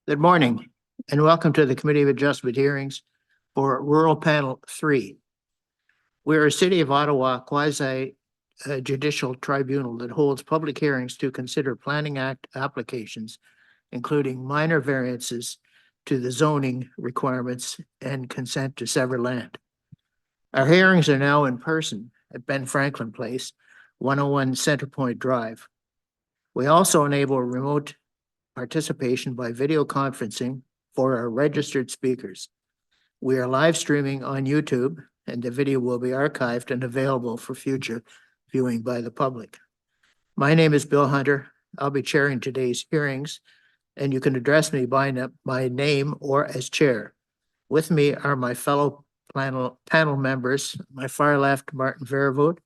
Good morning and welcome to the Committee of Adjustment hearings for Rural Panel 3. We're a City of Ottawa quasi judicial tribunal that holds public hearings to consider Planning Act applications, including minor variances to the zoning requirements and consent to sever land. Our hearings are now in person at Ben Franklin Place, 101 Centerpoint Drive. We also enable remote participation by video conferencing for our registered speakers. We are live streaming on YouTube, and the video will be archived and available for future viewing by the public. My name is Bill Hunter. I'll be chairing today's hearings, and you can address me by name or as chair. With me are my fellow panel members. My far left, Martin Vervoet.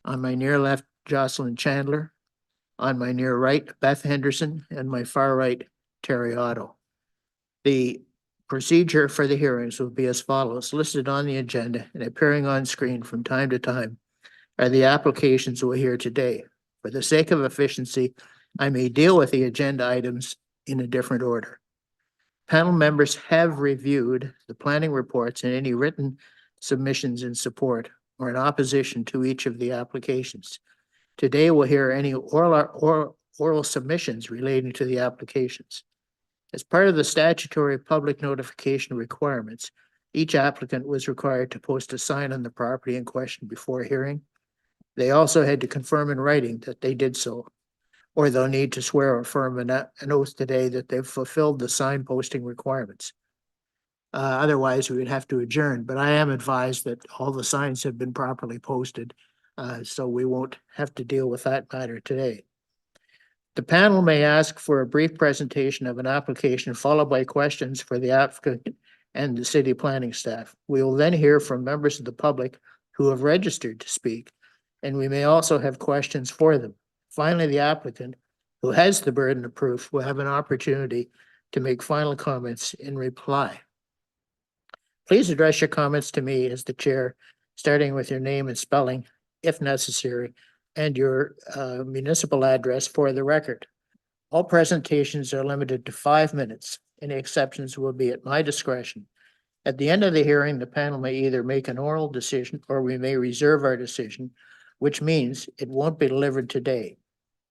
On my near left, Jocelyn Chandler. On my near right, Beth Henderson, and my far right, Terry Otto. The procedure for the hearings will be as follows. Listed on the agenda and appearing on screen from time to time are the applications we'll hear today. For the sake of efficiency, I may deal with the agenda items in a different order. Panel members have reviewed the planning reports and any written submissions in support or in opposition to each of the applications. Today, we'll hear any oral submissions relating to the applications. As part of the statutory public notification requirements, each applicant was required to post a sign on the property in question before hearing. They also had to confirm in writing that they did so, or they'll need to swear or affirm an oath today that they've fulfilled the sign posting requirements. Otherwise, we would have to adjourn, but I am advised that all the signs have been properly posted. So we won't have to deal with that matter today. The panel may ask for a brief presentation of an application followed by questions for the applicant and the city planning staff. We will then hear from members of the public who have registered to speak, and we may also have questions for them. Finally, the applicant, who has the burden of proof, will have an opportunity to make final comments in reply. Please address your comments to me as the chair, starting with your name and spelling, if necessary, and your municipal address for the record. All presentations are limited to 5 minutes. Any exceptions will be at my discretion. At the end of the hearing, the panel may either make an oral decision or we may reserve our decision, which means it won't be delivered today.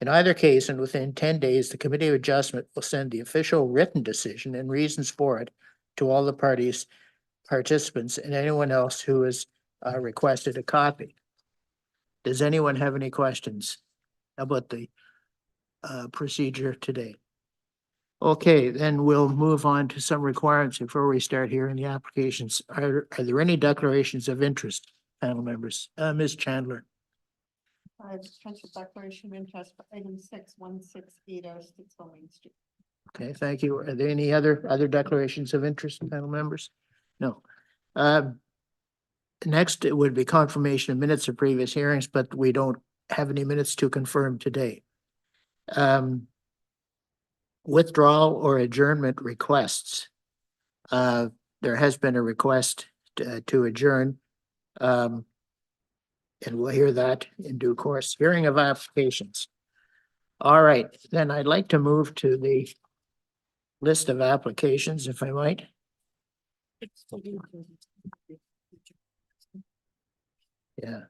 In either case, and within 10 days, the Committee of Adjustment will send the official written decision and reasons for it to all the participants, and anyone else who has requested a copy. Does anyone have any questions about the procedure today? Okay, then we'll move on to some requirements before we start hearing the applications. Are there any declarations of interest, panel members? Ms. Chandler. I have potential declaration of interest for item 61680 Stittsville Main Street. Okay, thank you. Are there any other declarations of interest, panel members? No. Next, it would be confirmation of minutes of previous hearings, but we don't have any minutes to confirm today. Withdrawal or adjournment requests. There has been a request to adjourn, and we'll hear that in due course. Hearing of applications. All right, then I'd like to move to the list of applications, if I might. Yeah.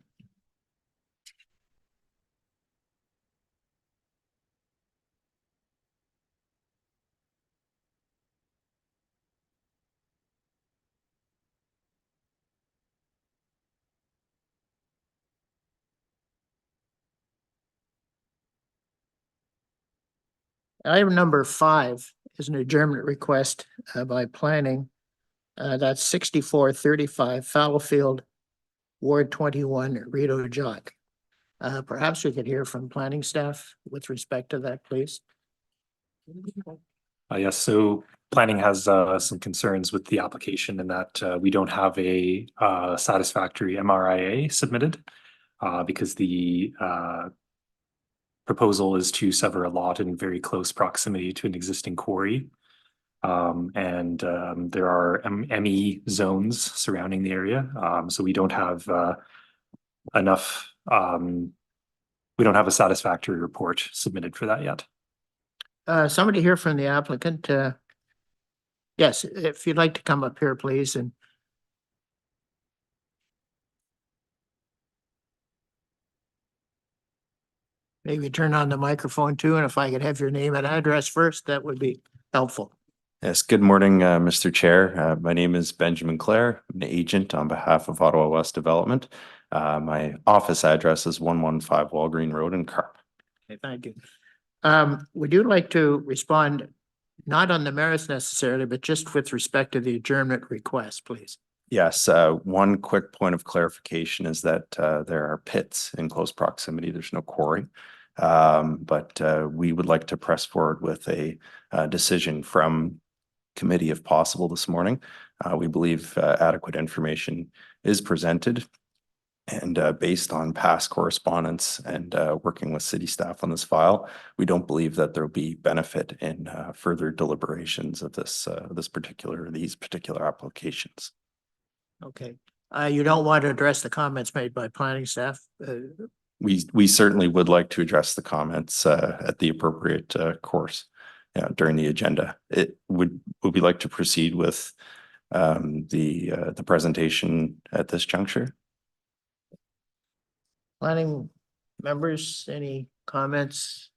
Item number 5 is an adjournment request by planning. That's 6435 Fallowfield, Ward 21, Rito Jock. Perhaps we could hear from planning staff with respect to that, please. Yes, so planning has some concerns with the application in that we don't have a satisfactory MRIA submitted because the proposal is to sever a lot in very close proximity to an existing quarry. There are ME zones surrounding the area. So we don't have enough, we don't have a satisfactory report submitted for that yet. Somebody here from the applicant, Yes, if you'd like to come up here, please, and maybe turn on the microphone too, and if I could have your name and address first, that would be helpful. Yes, good morning, Mr. Chair. My name is Benjamin Clare. I'm an agent on behalf of Ottawa West Development. My office address is 115 Walgreen Road in Carroll. Okay, thank you. Would you like to respond, not on the merits necessarily, but just with respect to the adjournment request, please? Yes, one quick point of clarification is that there are pits in close proximity. There's no quarry. But we would like to press forward with a decision from committee if possible this morning. We believe adequate information is presented. And based on past correspondence and working with city staff on this file, we don't believe that there'll be benefit in further deliberations of these particular applications. Okay. You don't want to address the comments made by planning staff? We certainly would like to address the comments at the appropriate course during the agenda. Would we like to proceed with the presentation at this juncture? Planning members, any comments?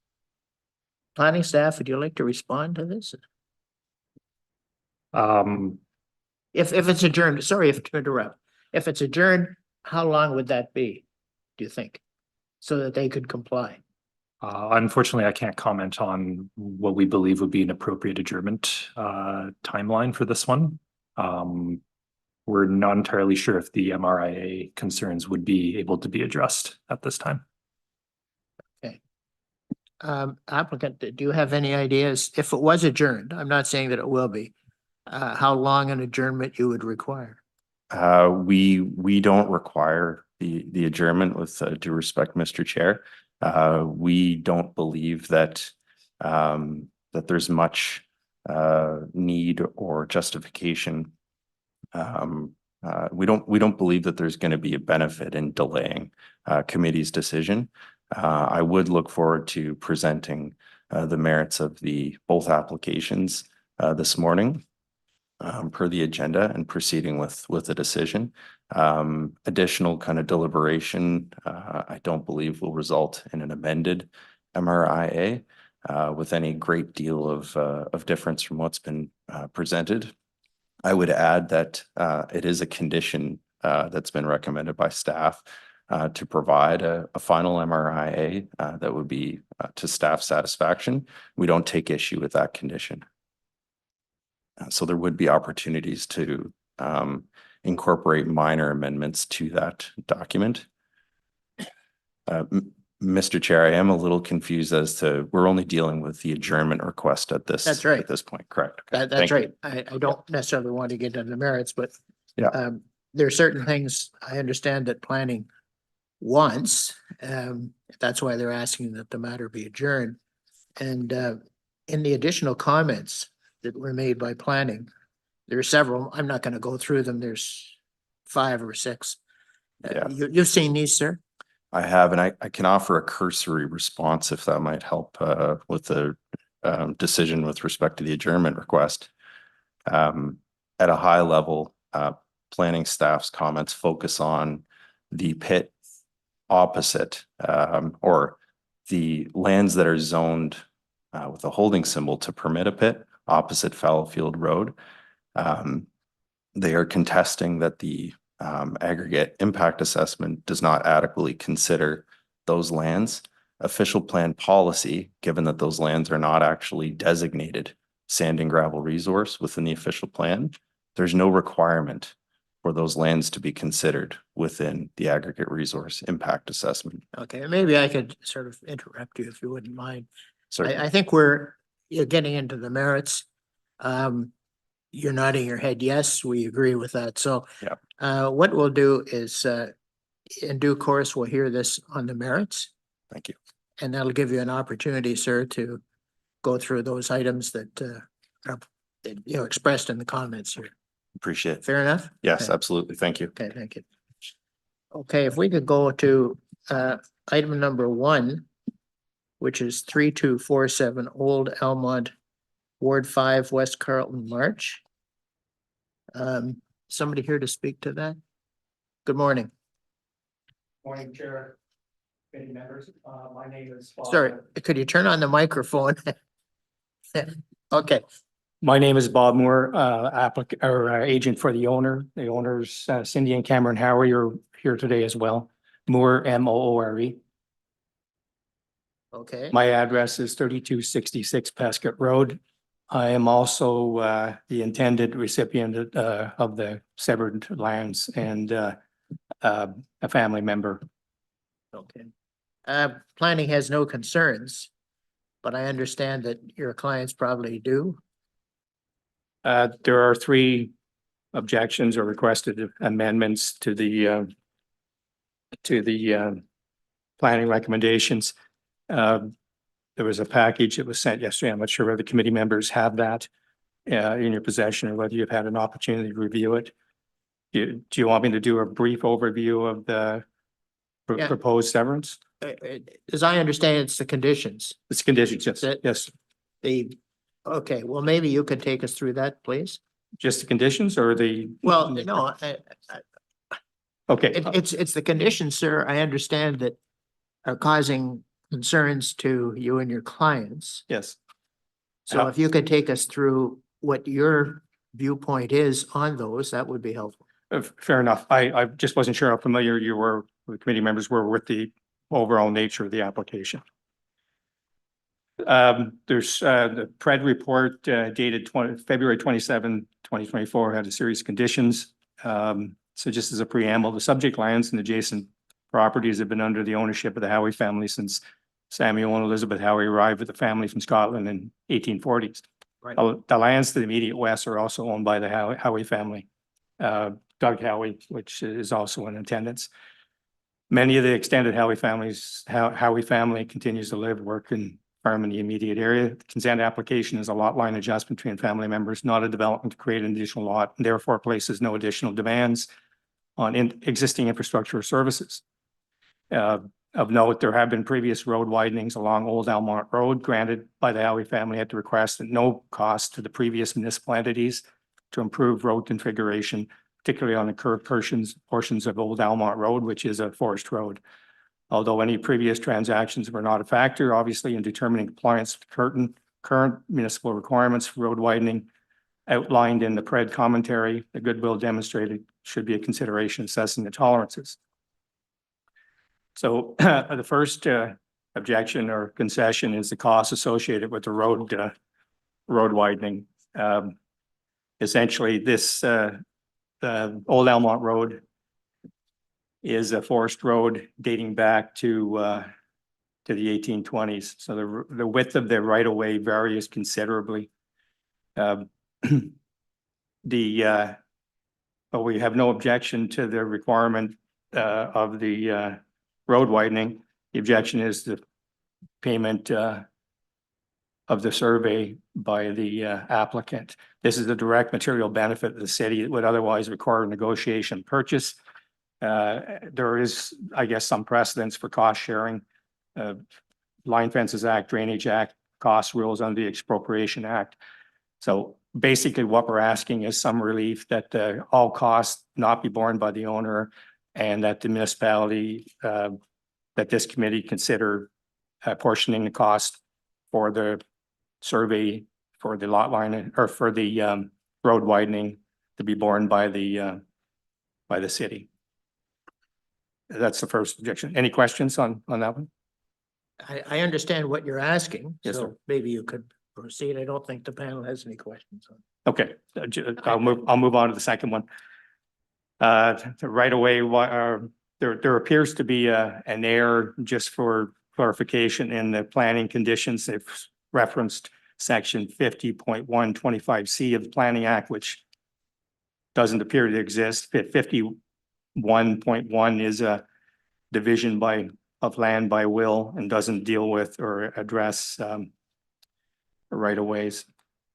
Planning staff, would you like to respond to this? If it's adjourned, sorry if to interrupt. If it's adjourned, how long would that be, do you think? So that they could comply? Unfortunately, I can't comment on what we believe would be an appropriate adjournment timeline for this one. We're not entirely sure if the MRIA concerns would be able to be addressed at this time. Okay. Applicant, do you have any ideas if it was adjourned? I'm not saying that it will be. How long an adjournment you would require? We don't require the adjournment with due respect, Mr. Chair. We don't believe that that there's much need or justification. We don't believe that there's going to be a benefit in delaying committee's decision. I would look forward to presenting the merits of both applications this morning per the agenda and proceeding with the decision. Additional kind of deliberation, I don't believe will result in an amended MRIA with any great deal of difference from what's been presented. I would add that it is a condition that's been recommended by staff to provide a final MRIA that would be to staff satisfaction. We don't take issue with that condition. So there would be opportunities to incorporate minor amendments to that document. Mr. Chair, I am a little confused as to, we're only dealing with the adjournment request at this. That's right. At this point, correct? Okay, That's thank you. right. I don't necessarily want to get into the merits, but Yeah. there are certain things I understand that planning wants. That's why they're asking that the matter be adjourned. And in the additional comments that were made by planning, there are several. I'm not going to go through them. There's 5 or 6. Yeah. You've seen these, sir? I have, and I can offer a cursory response if that might help with the decision with respect to the adjournment request. At a high level, planning staff's comments focus on the pit opposite or the lands that are zoned with a holding symbol to permit a pit opposite Fallowfield Road. They are contesting that the aggregate impact assessment does not adequately consider those lands. Official plan policy, given that those lands are not actually designated sand and gravel resource within the official plan, there's no requirement for those lands to be considered within the aggregate resource impact assessment. Okay, maybe I could sort of interrupt you if you wouldn't mind. Certainly. I think you're getting into the merits. You're nodding your head, yes, we agree with that. So what we'll do is in due course, we'll hear this on the merits. Thank you. And that'll give you an opportunity, sir, to go through those items that are expressed in the comments here. Appreciate it. Fair enough? Yes, Okay. absolutely. Thank you. Okay, thank you. Okay, if we could go to item number 1, which is 3247 Old Almonte Ward 5, West Carleton, March. Somebody here to speak to that? Good morning. Morning, Chair. Committee members, my name is. Sorry, could you turn on the microphone? Okay, My name is Bob Moore, agent for the owner. The owners, Cindy and Cameron Howie are here today as well. Moore, Moore. okay, My address is 3266 Pescott Road. I am also, the intended recipient, of the severed lands and, a family member. okay. Planning has no concerns, but I understand that your clients probably do. There are three objections or requested amendments to the planning recommendations. There was a package that was sent yesterday. I'm not sure whether the committee members have that in your possession or whether you've had an opportunity to review it. Do you want me to do a brief overview of the Yeah. proposed severance? As I understand, it's the conditions. It's conditions, yes, That- yes. Okay, well, maybe you could take us through that, please. Just the conditions or the? Well, no, Okay, it's the conditions, sir. I understand that are causing concerns to you and your clients. yes. So if you could take us through what your viewpoint is on those, that would be helpful. Fair enough. I just wasn't sure how familiar you were, the committee members were with the overall nature of the application. There's the PRED report dated February 27, 2024 had a series of conditions. So just as a preamble, the subject lands and adjacent properties have been under the ownership of the Howie family since Samuel and Elizabeth Howie arrived with the family from Scotland in 1840s. Right. The lands to the immediate west are also owned by the Howie family. Doug Howie, which is also in attendance. Many of the extended Howie family continues to live, work, and farm in the immediate area. The consent application is a lot line adjustment between family members, not a development to create an additional lot, and therefore places no additional demands on existing infrastructure or services. Of note, there have been previous road widenings along Old Almonte Road granted by the Howie family at the request at no cost to the previous municipal entities to improve road configuration, particularly on the curved portions of Old Almonte Road, which is a forest road. Although any previous transactions were not a factor, obviously, in determining compliance with current municipal requirements for road widening outlined in the PRED commentary, the goodwill demonstrated should be a consideration assessing the tolerances. So the first objection or concession is the cost associated with the road widening. Essentially, this Old Almonte Road is a forest road dating back to the 1820s. So the width of the right of way varies considerably. But we have no objection to the requirement of the road widening. The objection is the payment of the survey by the applicant. This is a direct material benefit of the city that would otherwise require negotiation purchase. There is, I guess, some precedence for cost sharing. Line Fences Act, Drainage Act, cost rules under the Expropriation Act. So basically what we're asking is some relief that all costs not be borne by the owner and that the municipality, that this committee consider portioning the cost for the survey for the lot line or for the road widening to be borne by the city. That's the first objection. Any questions on that one? I understand what you're asking. Yes, so sir. maybe you could proceed. I don't think the panel has any questions. Okay, I'll move on to the second one. Right away, there appears to be an error, just for clarification, in the planning conditions. They've referenced section 50.125C of the Planning Act, which doesn't appear to exist. 51.1 is a division of land by will and doesn't deal with or address right of ways.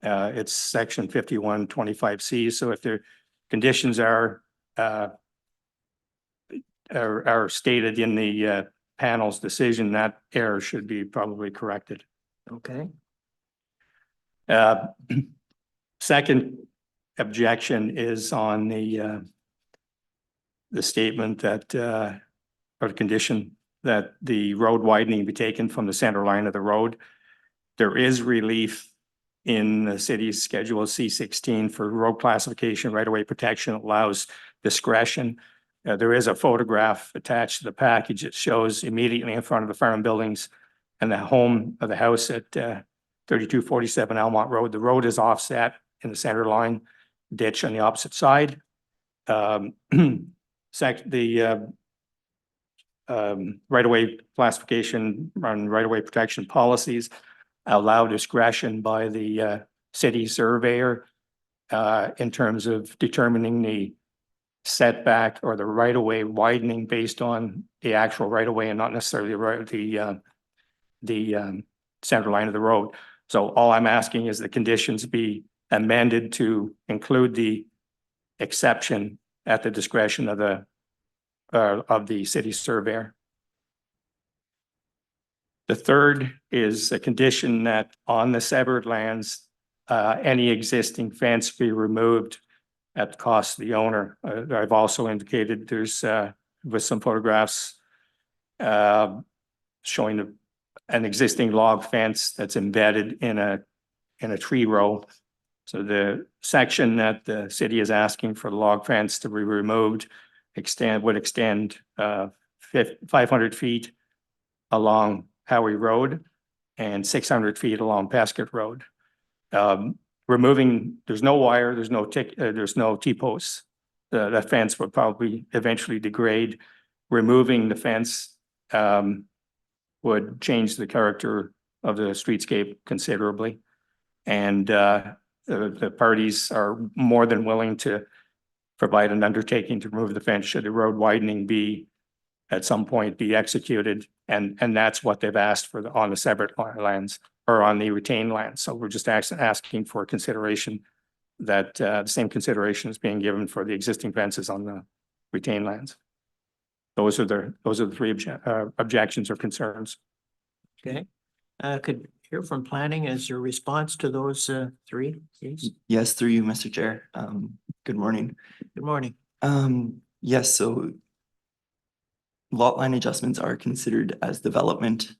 It's section 51.25C. So if the conditions are stated in the panel's decision, that error should be probably corrected. Okay, Second objection is on the statement that, or the condition that the road widening be taken from the center line of the road. There is relief in the city's Schedule C16 for road classification, right-of-way protection allows discretion. There is a photograph attached to the package that shows immediately in front of the farm buildings and the home of the house at 3247 Almonte Road. The road is offset in the center line, ditch on the opposite side. Right-of-way classification and right-of-way protection policies allow discretion by the city surveyor in terms of determining the setback or the right-of-way widening based on the actual right-of-way and not necessarily the center line of the road. So all I'm asking is the conditions be amended to include the exception at the discretion of the city surveyor. The third is a condition that on the severed lands, any existing fence be removed at the cost of the owner. I've also indicated there's with some photographs showing an existing log fence that's embedded in a tree row. So the section that the city is asking for the log fence to be removed would extend 500 feet along Howie Road and 600 feet along Pescott Road. Removing, there's no wire, there's no T-posts. That fence would probably eventually degrade. Removing the fence would change the character of the streetscape considerably. And the parties are more than willing to provide an undertaking to remove the fence should the road widening be at some point be executed. And that's what they've asked for on the severed lands or on the retained lands. So we're just asking for consideration that the same consideration is being given for the existing fences on the retained lands. Those are the three objections or concerns. Okay, could hear from planning as your response to those three, please. Yes, through you, Mr. Chair. Good morning. Good morning. Yes, so lot line adjustments are considered as development.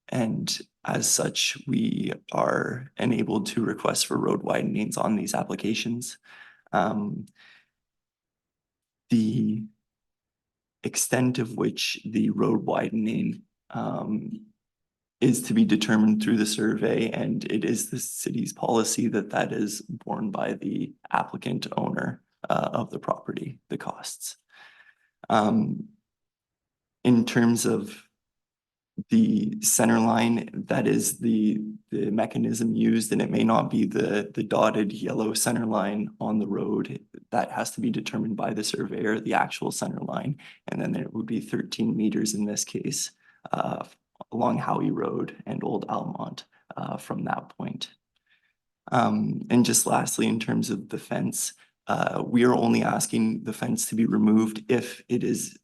And as such, we are enabled to request for road widenings on these applications. The extent of which the road widening is to be determined through the survey, and it is the city's policy that that is borne by the applicant owner of the property, the costs. In terms of the center line, that is the mechanism used, and it may not be the dotted yellow center line on the road. That has to be determined by the surveyor, the actual center line, and then it would be 13 meters in this case along Howie Road and Old Almonte from that point. And just lastly, in terms of the fence, we are only asking the fence to be removed if it is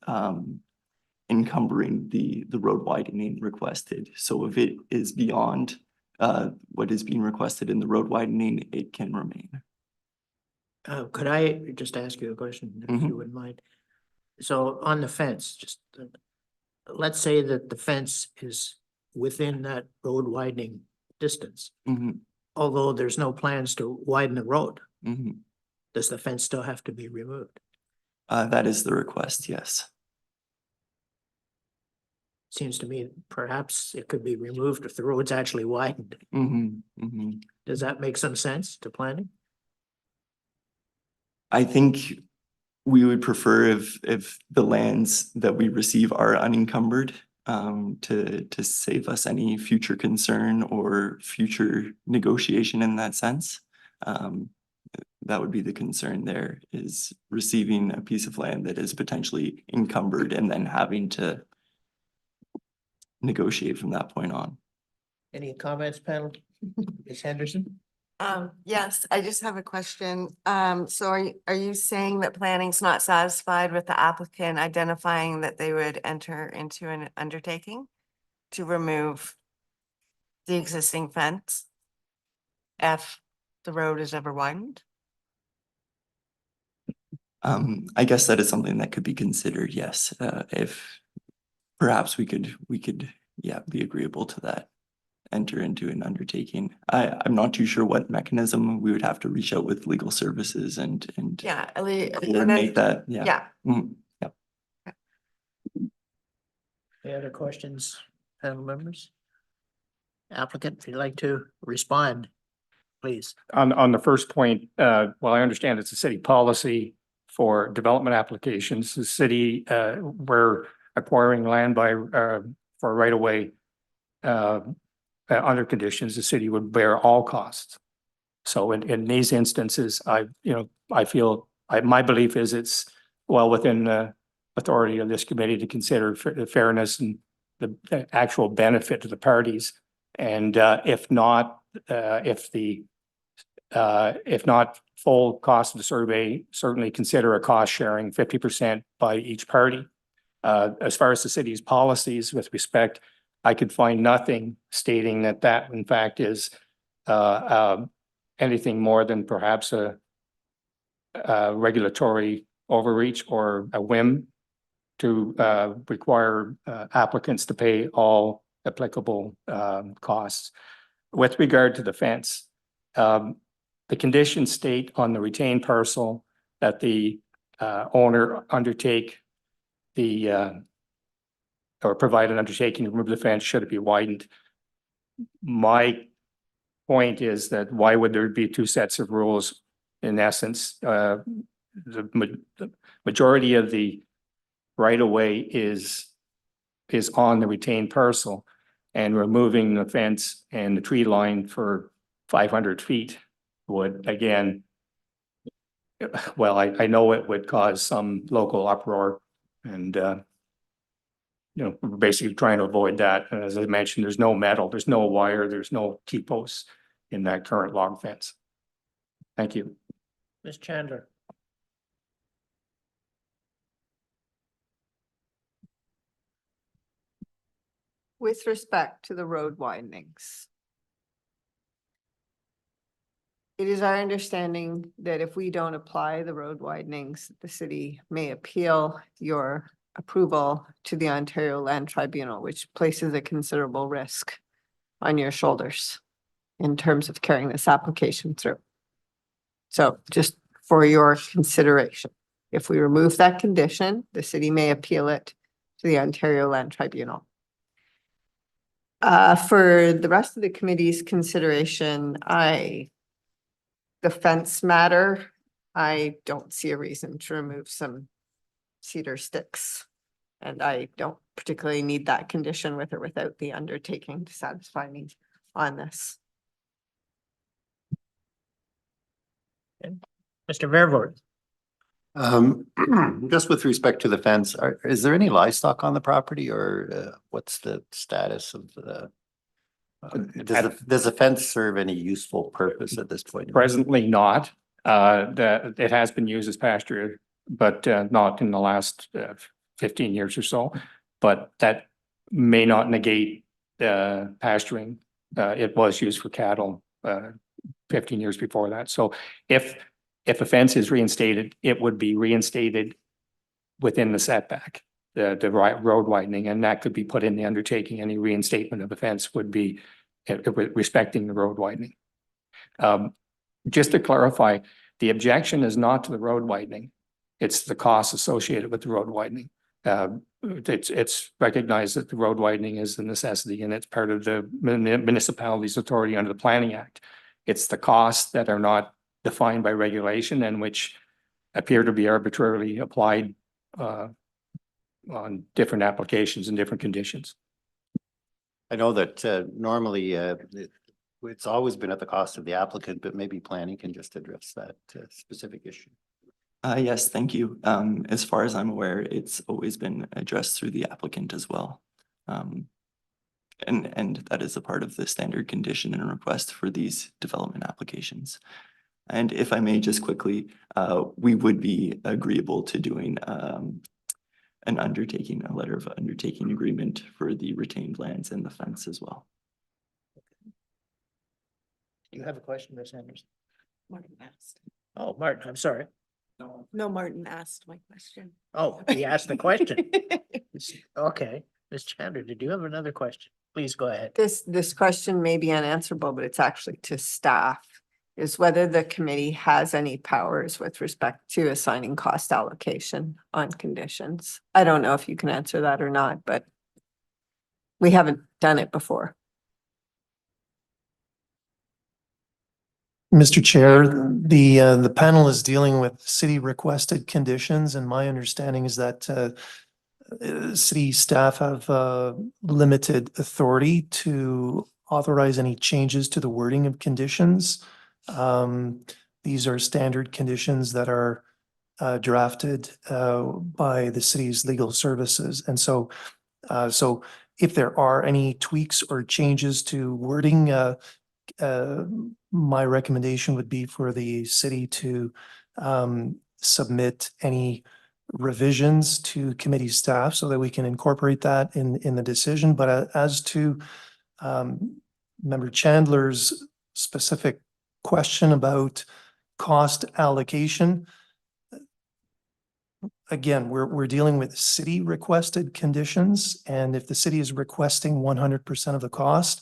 encumbering the road widening requested. So if it is beyond what is being requested in the road widening, it can remain. Could I just ask you a question, if you wouldn't mind? So on the fence, just let's say that the fence is within that road widening distance, although there's no plans to widen the road. Does the fence still have to be removed? That is the request, yes. Seems to me perhaps it could be removed if the road's actually widened. Does that make some sense to planning? I think we would prefer if the lands that we receive are unencumbered to save us any future concern or future negotiation in that sense. That would be the concern there, is receiving a piece of land that is potentially encumbered and then having to negotiate from that point on. Any comments, panel? Ms. Henderson? Yes, I just have a question. So are you saying that planning's not satisfied with the applicant identifying that they would enter into an undertaking to remove the existing fence if the road is ever widened? I guess that is something that could be considered, yes, if perhaps we could, yeah, be agreeable to that. Enter into an undertaking. I'm not too sure what mechanism we would have to reach out with legal services and Yeah. coordinate that, yeah. Yeah. Mhm. Yep. Any other questions, panel members? Applicant, if you'd like to respond, please. On the first point, well, I understand it's a city policy for development applications. The city, we're acquiring land by, for right of way. Under conditions, the city would bear all costs. So in these instances, I feel, my belief is it's well within the authority of this committee to consider the fairness and the actual benefit to the parties. And if not, if not full cost of the survey, certainly consider a cost sharing 50% by each party. As far as the city's policies with respect, I could find nothing stating that in fact is anything more than perhaps a regulatory overreach or a whim to require applicants to pay all applicable costs. With regard to the fence, the conditions state on the retained parcel that the owner undertake the or provide an undertaking to remove the fence should it be widened. My point is that why would there be two sets of rules? In essence, the majority of the right of way is on the retained parcel, and removing the fence and the tree line for 500 feet would again, well, I know it would cause some local uproar, and we're basically trying to avoid that. And as I mentioned, there's no metal, there's no wire, there's no T-posts in that current log fence. Thank you. Ms. Chandler. With respect to the road widenings, it is our understanding that if we don't apply the road widenings, the city may appeal your approval to the Ontario Land Tribunal, which places a considerable risk on your shoulders in terms of carrying this application through. So just for your consideration, if we remove that condition, the city may appeal it to the Ontario Land Tribunal. For the rest of the committee's consideration, the fence matter, I don't see a reason to remove some cedar sticks. And I don't particularly need that condition with or without the undertaking to satisfy me on this. Mr. Vervoort. Just with respect to the fence, is there any livestock on the property, or what's the status of the? Does the fence serve any useful purpose at this point? Presently not. It has been used as pasture, but not in the last 15 years or so. But that may not negate pasturing. It was used for cattle 15 years before that. So if a fence is reinstated, it would be reinstated within the setback, the road widening, and that could be put in the undertaking. Any reinstatement of the fence would be respecting the road widening. Just to clarify, the objection is not to the road widening. It's the costs associated with the road widening. It's recognized that the road widening is a necessity, and it's part of the municipality's authority under the Planning Act. It's the costs that are not defined by regulation and which appear to be arbitrarily applied on different applications and different conditions. I know that normally it's always been at the cost of the applicant, but maybe planning can just address that specific issue. Yes, thank you. As far as I'm aware, it's always been addressed through the applicant as well. And that is a part of the standard condition and request for these development applications. And if I may just quickly, we would be agreeable to doing an undertaking, a letter of undertaking agreement for the retained lands and the fence as well. Do you have a question, Ms. Anderson? Martin asked. Oh, Martin, I'm sorry. No, Martin asked my question. Oh, he asked the question. Okay, Ms. Chandler, did you have another question? Please go ahead. This question may be unanswerable, but it's actually to staff. Is whether the committee has any powers with respect to assigning cost allocation on conditions. I don't know if you can answer that or not, but we haven't done it before. Mr. Chair, the panel is dealing with city requested conditions, and my understanding is that city staff have limited authority to authorize any changes to the wording of conditions. These are standard conditions that are drafted by the city's legal services. And so if there are any tweaks or changes to wording, my recommendation would be for the city to submit any revisions to committee staff so that we can incorporate that in the decision. But as to Member Chandler's specific question about cost allocation, again, we're dealing with city requested conditions, and if the city is requesting 100% of the cost,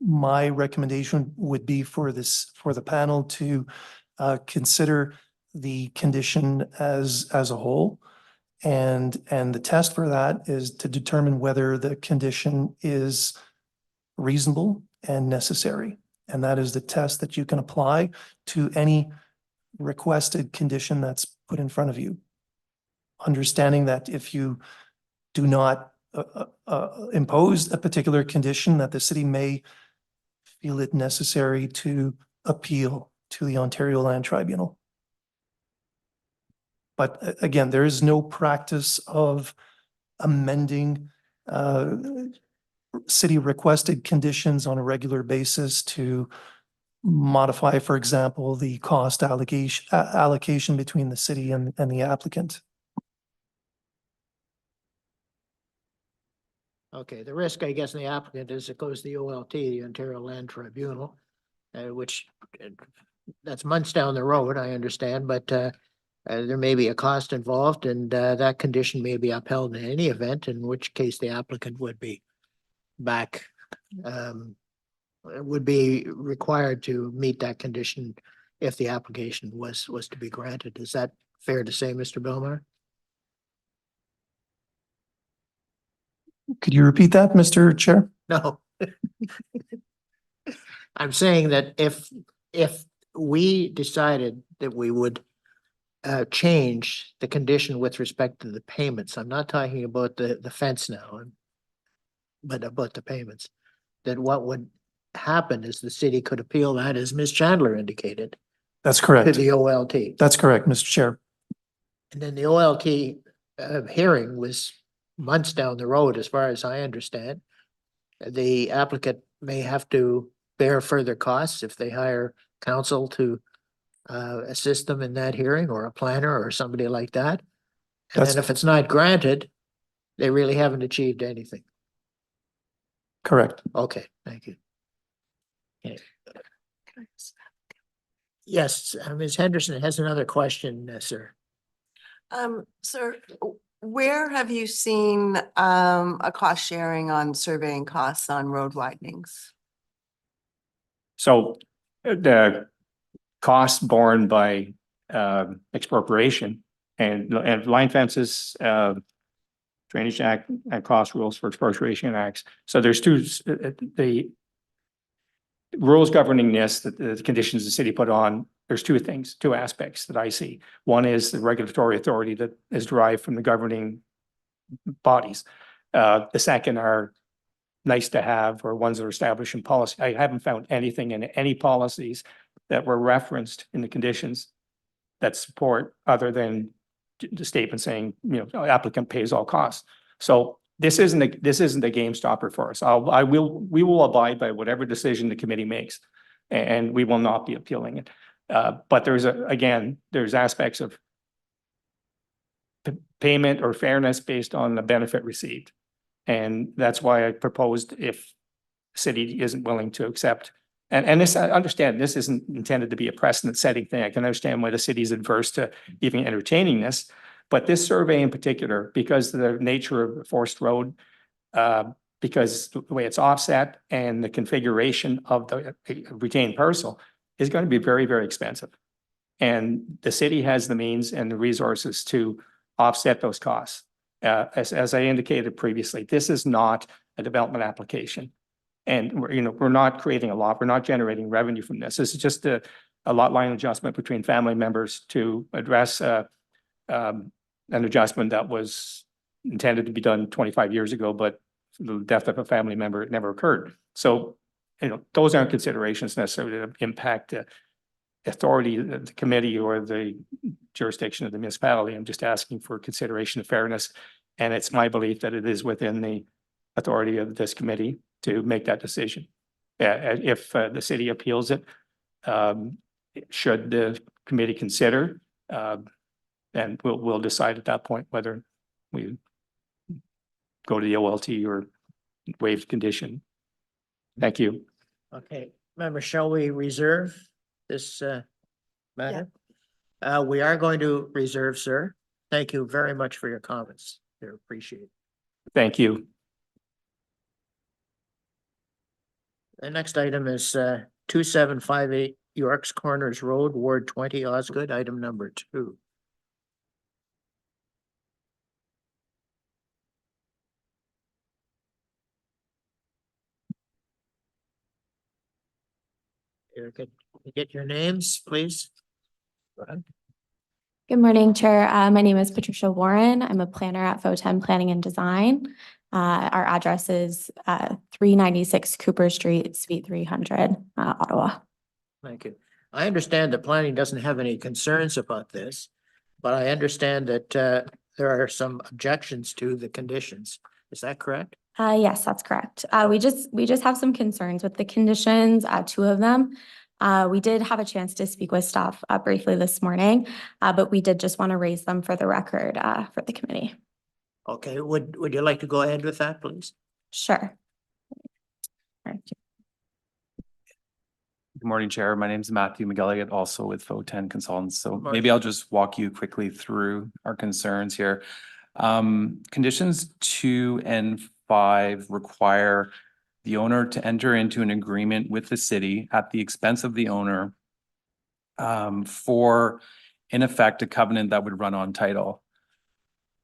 my recommendation would be for the panel to consider the condition as a whole. And the test for that is to determine whether the condition is reasonable and necessary. And that is the test that you can apply to any requested condition that's put in front of you. Understanding that if you do not impose a particular condition, that the city may feel it necessary to appeal to the Ontario Land Tribunal. But again, there is no practice of amending city requested conditions on a regular basis to modify, for example, the cost allocation between the city and the applicant. Okay, the risk, I guess, in the applicant is it goes to the OLT, the Ontario Land Tribunal, which that's months down the road, I understand, but there may be a cost involved, and that condition may be upheld in any event, in which case the applicant would be back, would be required to meet that condition if the application was to be granted. Is that fair to say, Mr. Belmar? Could you repeat that, Mr. Chair? No. I'm saying that if we decided that we would change the condition with respect to the payments, I'm not talking about the fence now, but about the payments, that what would happen is the city could appeal that, as Ms. Chandler indicated, That's to correct. the OLT. That's correct, Mr. Chair. And then the OLT hearing was months down the road, as far as I understand. The applicant may have to bear further costs if they hire counsel to assist them in that hearing, or a planner or somebody like that. And That's then if it's not granted, they really haven't achieved anything. correct. Okay, thank you. Okay. Yes, Ms. Henderson has another question, sir. Sir, where have you seen a cost sharing on surveying costs on road widenings? So the cost borne by expropriation and line fences, Drainage Act and cost rules for expropriation acts. So there's the rules governing this, the conditions the city put on. There's two aspects that I see. One is the regulatory authority that is derived from the governing bodies. The second are nice to have, or ones that are established in policy. I haven't found anything in any policies that were referenced in the conditions that support, other than the statement saying, applicant pays all costs. So this isn't a game stopper for us. We will abide by whatever decision the committee makes, and we will not be appealing it. But there's aspects of payment or fairness based on the benefit received. And that's why I proposed, if city isn't willing to accept And this, I understand, this isn't intended to be a precedent setting thing. I can understand why the city is adverse to even entertaining this. But this survey in particular, because of the nature of the forced road, because the way it's offset and the configuration of the retained parcel is going to be very, very expensive. And the city has the means and the resources to offset those costs. As I indicated previously, this is not a development application. And we're not creating a lot, we're not generating revenue from this. This is just a lot line adjustment between family members to address an adjustment that was intended to be done 25 years ago, but the death of a family member, it never occurred. So, those aren't considerations necessarily that impact authority, the committee or the jurisdiction of the municipality. I'm just asking for consideration of fairness. And it's my belief that it is within the authority of this committee to make that decision. If the city appeals it, should the committee consider, then we'll decide at that point whether we go to the OLT or waive condition. Thank you. Okay, member, shall we reserve this matter? We are going to reserve, sir. Thank you very much for your comments. They're appreciated. Thank you. The next item is 2758 York's Corners Road, Ward 20, Osgood, item number 2. Erica, get your names, please. Go ahead. Good morning, Chair. My name is Patricia Warren. I'm a planner at Photon Planning and Design. Our address is 396 Cooper Street, Suite 300, Ottawa. Thank you. I understand that planning doesn't have any concerns about this, but I understand that there are some objections to the conditions. Is that correct? Yes, that's correct. We just have some concerns with the conditions, 2 of them. We did have a chance to speak with staff briefly this morning, but we did just want to raise them for the record for the committee. Okay, would you like to go ahead with that, please? Sure. All right. Good morning, Chair. My name is Matthew McGilligan, also with Photon Consultants. So morning. maybe I'll just walk you quickly through our concerns here. Conditions 2 and 5 require the owner to enter into an agreement with the city at the expense of the owner for, in effect, a covenant that would run on title.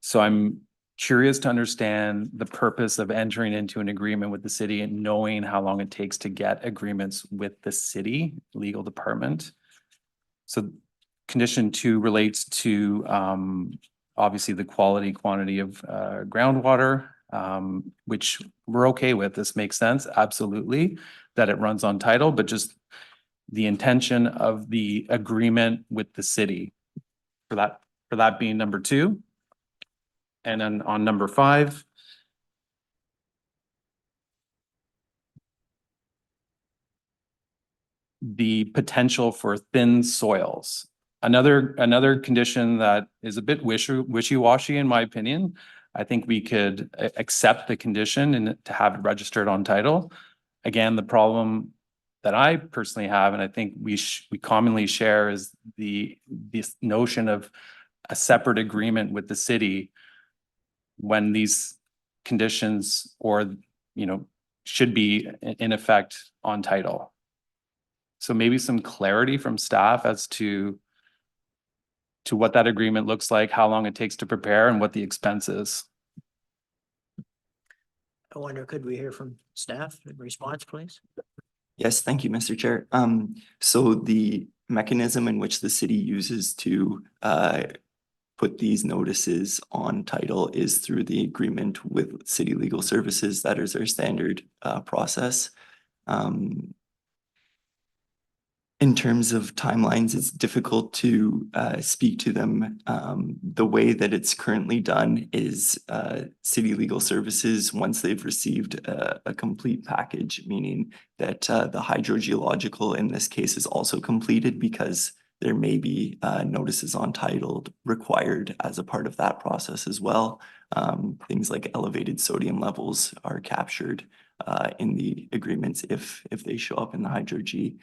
So I'm curious to understand the purpose of entering into an agreement with the city and knowing how long it takes to get agreements with the city legal department. So condition 2 relates to obviously the quantity of groundwater, which we're okay with. This makes sense, absolutely, that it runs on title, but just the intention of the agreement with the city for that being number 2. And then on number 5, the potential for thin soils. Another condition that is a bit wishy-washy in my opinion. I think we could accept the condition and to have it registered on title. Again, the problem that I personally have, and I think we commonly share, is this notion of a separate agreement with the city when these conditions should be in effect on title. So maybe some clarity from staff as to what that agreement looks like, how long it takes to prepare, and what the expense is. I wonder, could we hear from staff in response, please? Yes, thank you, Mr. Chair. So the mechanism in which the city uses to put these notices on title is through the agreement with City Legal Services. That is our standard process. In terms of timelines, it's difficult to speak to them. The way that it's currently done is City Legal Services, once they've received a complete package, meaning that the hydrogeological in this case is also completed, because there may be notices on title required as a part of that process as well. Things like elevated sodium levels are captured in the agreements if they show up in the Hydro G.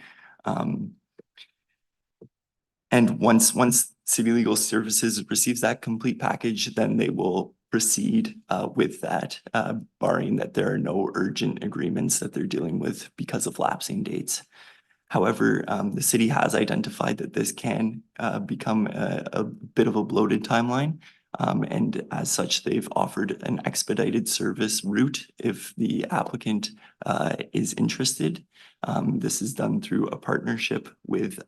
And once City Legal Services receives that complete package, then they will proceed with that, barring that there are no urgent agreements that they're dealing with because of lapsing dates. However, the city has identified that this can become a bit of a bloated timeline. And as such, they've offered an expedited service route if the applicant is interested. This is done through a partnership with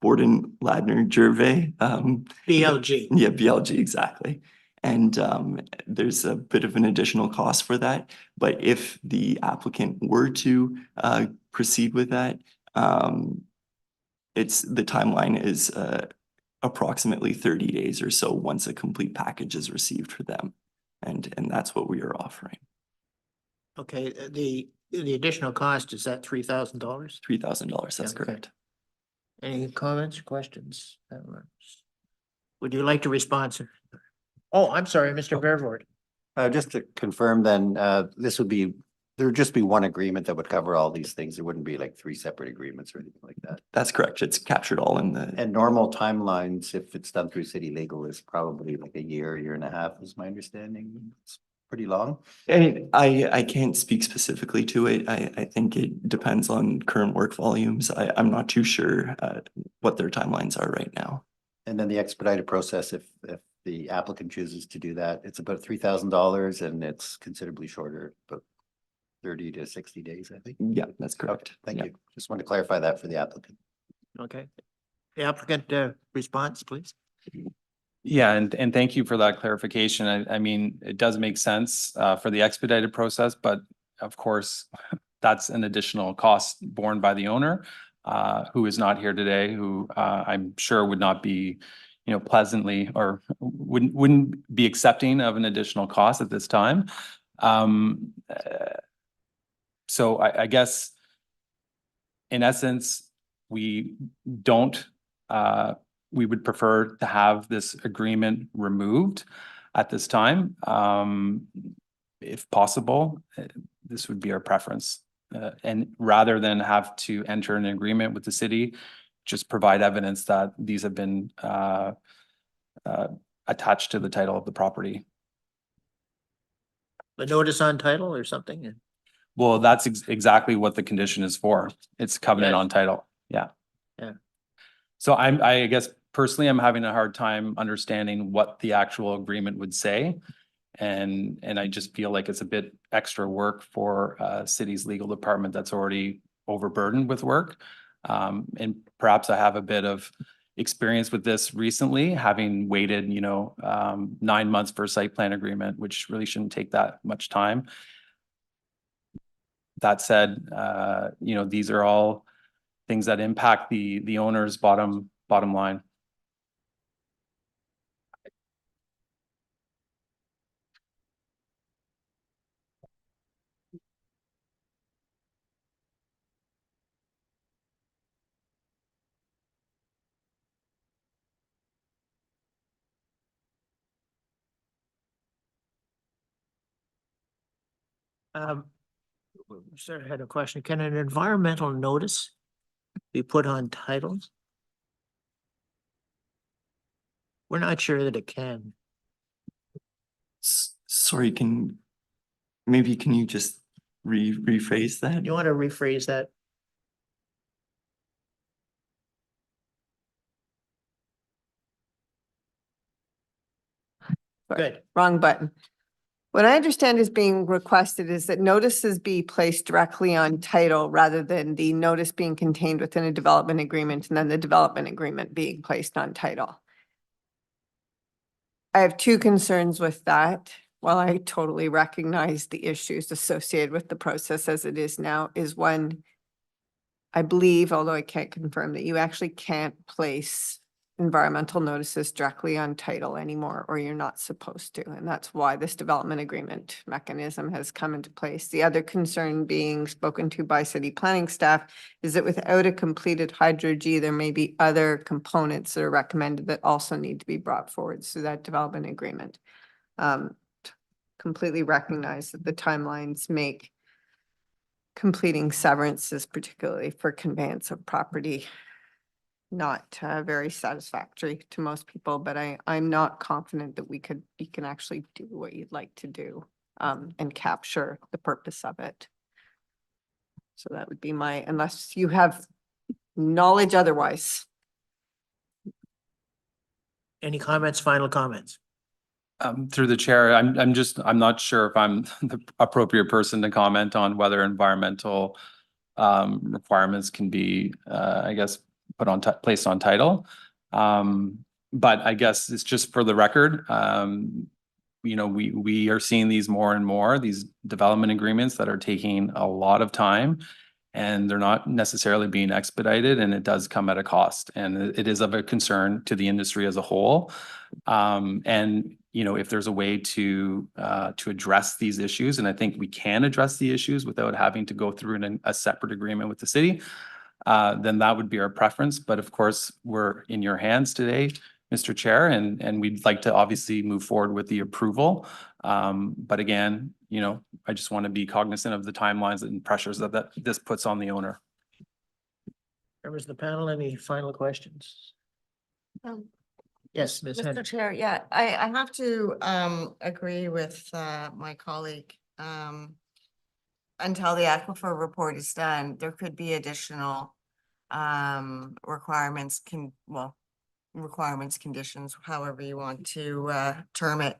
Borden Ladner Gervais. BLG. Yeah, BLG, exactly. And there's a bit of an additional cost for that. But if the applicant were to proceed with that, the timeline is approximately 30 days or so once a complete package is received for them. And that's what we are offering. Okay, the additional cost, is that $3,000? $3,000, that's Okay. correct. Any comments, questions? Would you like to respond, sir? Oh, I'm sorry, Mr. Vervoort. Just to confirm then, there would just be one agreement that would cover all these things. There wouldn't be like 3 separate agreements or anything like that. That's correct. It's captured all in the. And normal timelines, if it's done through city legal, is probably like a year and a half, is my understanding. It's pretty long. And I can't speak specifically to it. I think it depends on current work volumes. I'm not too sure what their timelines are right now. And then the expedited process, if the applicant chooses to do that, it's about $3,000 and it's considerably shorter, but 30 to 60 days, I think. Yeah, that's correct. Okay, thank Yeah. you. Just want to clarify that for the applicant. Okay. The applicant response, please. Yeah, and thank you for that clarification. I mean, it does make sense for the expedited process, but of course, that's an additional cost borne by the owner who is not here today, who I'm sure would not be, pleasantly or wouldn't be accepting of an additional cost at this time. So I guess in essence, we would prefer to have this agreement removed at this time. If possible, this would be our preference. And rather than have to enter an agreement with the city, just provide evidence that these have been attached to the title of the property. The notice on title or something? Well, that's exactly what the condition is for. It's covenant Yes. on title. Yeah. Yeah. So I guess personally, I'm having a hard time understanding what the actual agreement would say. And I just feel like it's a bit extra work for city's legal department that's already overburdened with work. And perhaps I have a bit of experience with this recently, having waited, 9 months for a site plan agreement, which really shouldn't take that much time. That said, these are all things that impact the owner's bottom line. Sir, I had a question. Can an environmental notice be put on titles? We're not sure that it can. Sorry, can you just rephrase that? You want to rephrase that? Good. Wrong button. What I understand is being requested is that notices be placed directly on title rather than the notice being contained within a development agreement and then the development agreement being placed on title. I have 2 concerns with that. While I totally recognize the issues associated with the process as it is now, is one, I believe, although I can't confirm, that you actually can't place environmental notices directly on title anymore, or you're not supposed to. And that's why this development agreement mechanism has come into place. The other concern being spoken to by city planning staff is that without a completed Hydro G, there may be other components that are recommended that also need to be brought forward through that development agreement. completely recognize that the timelines make completing severances, particularly for conveyance of property, not very satisfactory to most people, but I'm not confident that you can actually do what you'd like to do and capture the purpose of it. So that would be unless you have knowledge otherwise. Any comments, final comments? Through the chair, I'm not sure if I'm the appropriate person to comment on whether environmental requirements can be, I guess, put on, placed on title. But I guess it's just for the record, you know, we are seeing these more and more, these development agreements that are taking a lot of time, and they're not necessarily being expedited, and it does come at a cost, and it is of a concern to the industry as a whole. And you know, if there's a way to address these issues, and I think we can address the issues without having to go through a separate agreement with the city, then that would be our preference. But of course, we're in your hands today, Mr. Chair, and we'd like to obviously move forward with the approval. But again, you know, I just want to be cognizant of the timelines and pressures that this puts on the owner. Members of the panel, any final questions? Yes, Ms. Mr. Henry. Chair, yeah, I have to agree with my colleague. Until the aquifer report is done, there could be additional requirements, conditions, however you want to term it,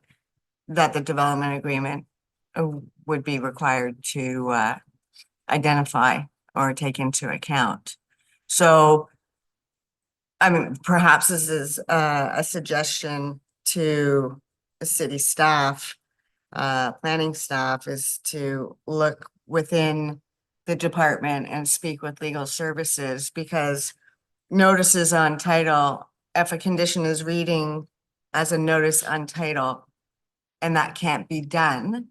that the development agreement would be required to identify or take into account. So I mean, perhaps this is a suggestion to the city staff, planning staff, is to look within the department and speak with legal services, because notices on title, if a condition is reading as a notice on title, and that can't be done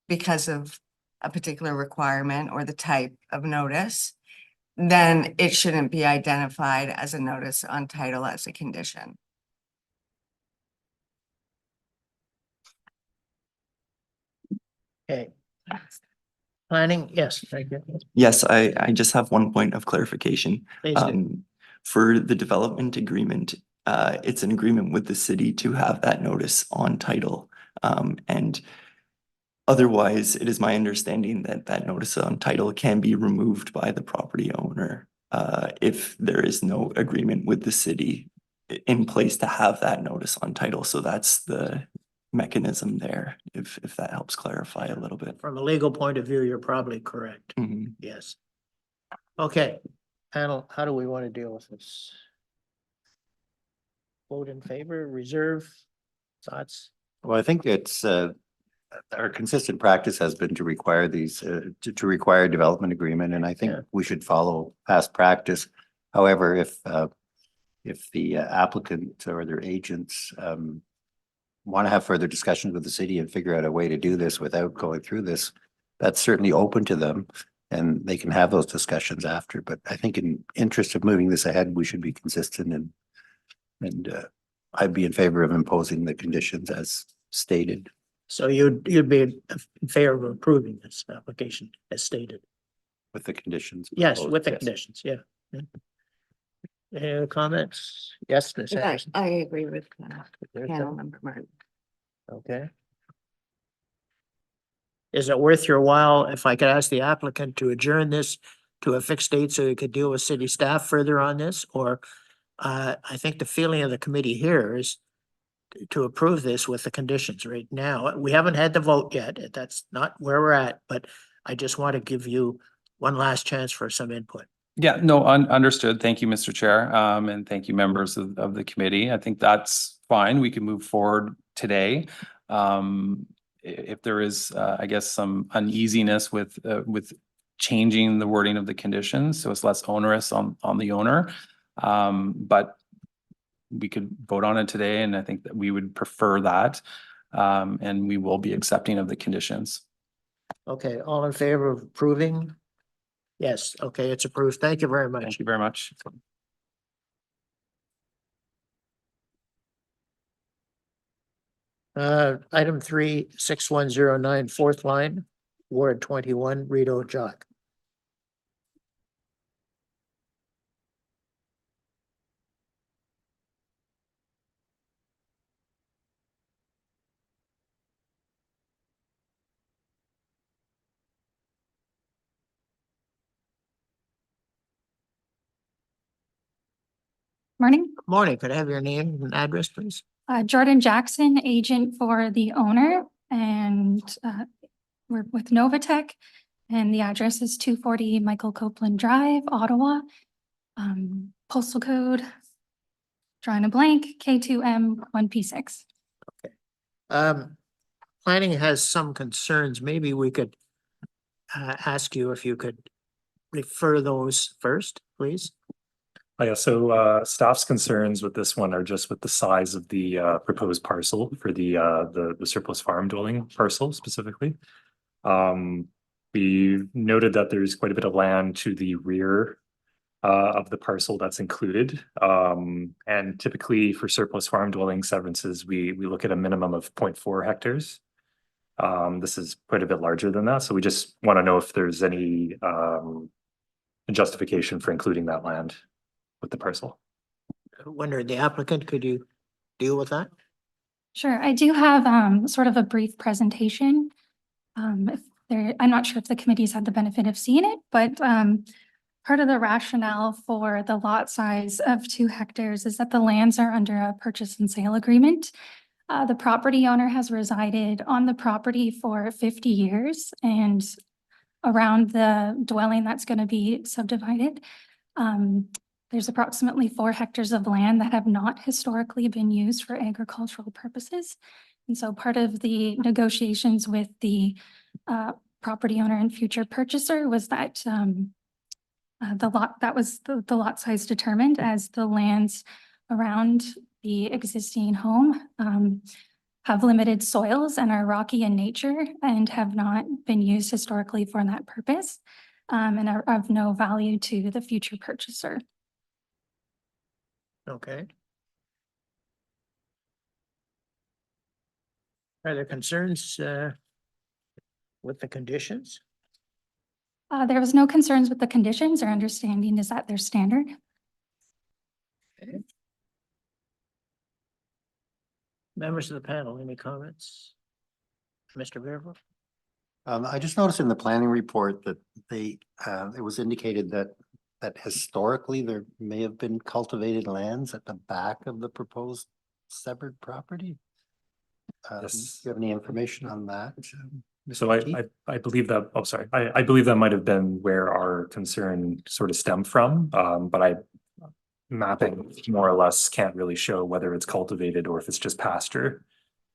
because of a particular requirement or the type of notice, then it shouldn't be identified as a notice on title as a condition. Okay. Planning, yes, thank you. Yes, I just have one point of clarification. Please do. For the development agreement, it's an agreement with the city to have that notice on title. And otherwise, it is my understanding that that notice on title can be removed by the property owner if there is no agreement with the city in place to have that notice on title. So that's the mechanism there, if that helps clarify a little bit. From a legal point of view, you're probably correct. Mhm. Yes. Okay, panel, how do we want to deal with this? Vote in favor, reserve, thoughts? Well, I think it's our consistent practice has been to require these to require development agreement, and I think Yeah. we should follow past practice. However, if the applicant or their agents want to have further discussions with the city and figure out a way to do this without going through this, that's certainly open to them, and they can have those discussions after. But I think in interest of moving this ahead, we should be consistent, and I'd be in favor of imposing the conditions as stated. So you'd be in favor of approving this application as stated? With the conditions. Yes, proposed, with the yes. conditions, yeah. Yeah. Any other comments? Yes, Ms. Anderson? I agree with There's panel some- member Martin. Okay. Is it worth your while if I could ask the applicant to adjourn this to a fixed date so we could deal with city staff further on this? Or I think the feeling of the committee here is to approve this with the conditions right now. We haven't had the vote yet. That's not where we're at, but I just want to give you one last chance for some input. Yeah, no, understood. Thank you, Mr. Chair. And thank you, members of the committee. I think that's fine. We can move forward today. If there is, I guess, some uneasiness with changing the wording of the conditions, so it's less onerous on the owner. But we could vote on it today, and I think that we would prefer that. And we will be accepting of the conditions. Okay, all in favor of approving? Yes, okay, it's approved. Thank you very much. Thank you very much. Item 36109, fourth line, Ward 21, Rito Jock. Morning, Morning, could I have your name and address, please? Jordan Jackson, agent for the owner, and we're with Novatech. And the address is 240 Michael Copeland Drive, Ottawa. Postal code, drawing a blank, K2M 1P6. Planning has some concerns. Maybe we could ask you if you could refer those first, please. Yeah, so staff's concerns with this one are just with the size of the proposed parcel for the surplus farm dwelling parcel specifically. We noted that there's quite a bit of land to the rear of the parcel that's included. And typically for surplus farm dwelling severances, we look at a minimum of 0.4 hectares. This is quite a bit larger than that, so we just want to know if there's any justification for including that land with the parcel. Wonder, the applicant, could you deal with that? Sure, I do have sort of a brief presentation. If there, I'm not sure if the committee's had the benefit of seeing it, but part of the rationale for the lot size of 2 hectares is that the lands are under a purchase and sale agreement. The property owner has resided on the property for 50 years, and around the dwelling that's going to be subdivided, there's approximately 4 hectares of land that have not historically been used for agricultural purposes. And so part of the negotiations with the property owner and future purchaser was that the lot size determined as the lands around the existing home have limited soils and are rocky in nature and have not been used historically for that purpose, and are of no value to the future purchaser. Okay. Are there concerns with the conditions? There was no concerns with the conditions. Our understanding is that they're standard. Okay. Members of the panel, any comments? Mr. Bearville? I just noticed in the planning report that it was indicated that historically there may have been cultivated lands at the back of the proposed severed property. Yes. Do you have any information on that? So I believe that, oh, sorry, I believe that might have been where our concern sort of stemmed from, but mapping more or less can't really show whether it's cultivated or if it's just pasture.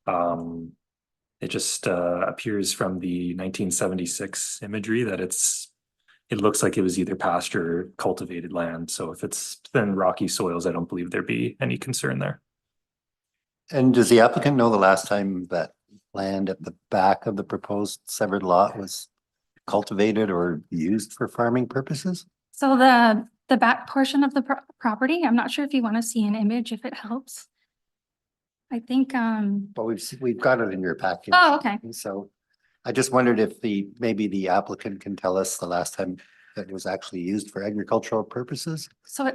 It just appears from the 1976 imagery that it looks like it was either pasture or cultivated land. So if it's thin rocky soils, I don't believe there'd be any concern there. And does the applicant know the last time that land at the back of the proposed severed lot was cultivated or used for farming purposes? So the back portion of the property, I'm not sure if you want to see an image, if it helps. I think, Well, we've got it in your package. oh, okay. So I just wondered if maybe the applicant can tell us the last time that it was actually used for agricultural purposes? So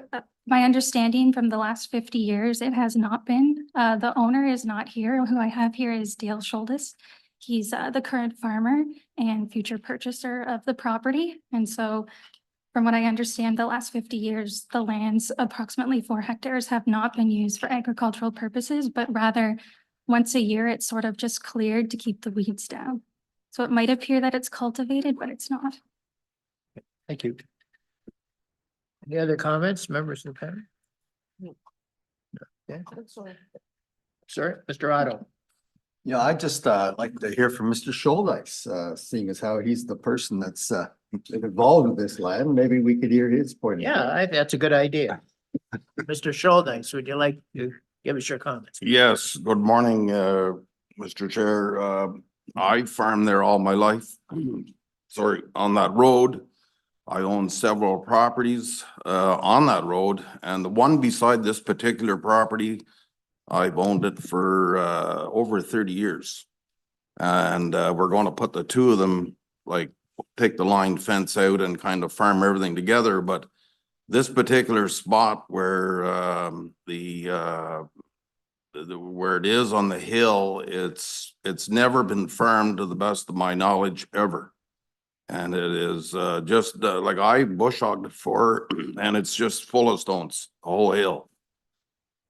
my understanding from the last 50 years, it has not been. The owner is not here. Who I have here is Dale Schuldis. He's the current farmer and future purchaser of the property. And so from what I understand, the last 50 years, the lands, approximately 4 hectares, have not been used for agricultural purposes, but rather once a year, it's sort of just cleared to keep the weeds down. So it might appear that it's cultivated, but it's not. Thank you. Any other comments, members of the panel? No. Yeah. Sir, Mr. Otto. Yeah, I just like to hear from Mr. Scholdice, seeing as how he's the person that's involved with this land. Maybe we could hear his point. Yeah, I think that's a good idea. Mr. Scholdice, would you like to give us your comments? Yes, good morning, Mr. Chair. I farmed there all my life. Sorry, on that road. I own several properties on that road, and the one beside this particular property I've owned it for over 30 years. And we're going to put the two of them, like, take the line fence out and kind of farm everything together. But this particular spot where where it is on the hill, it's never been farmed to the best of my knowledge ever. And it is just like I bush hogged it for, and it's just full of stones, the whole hill.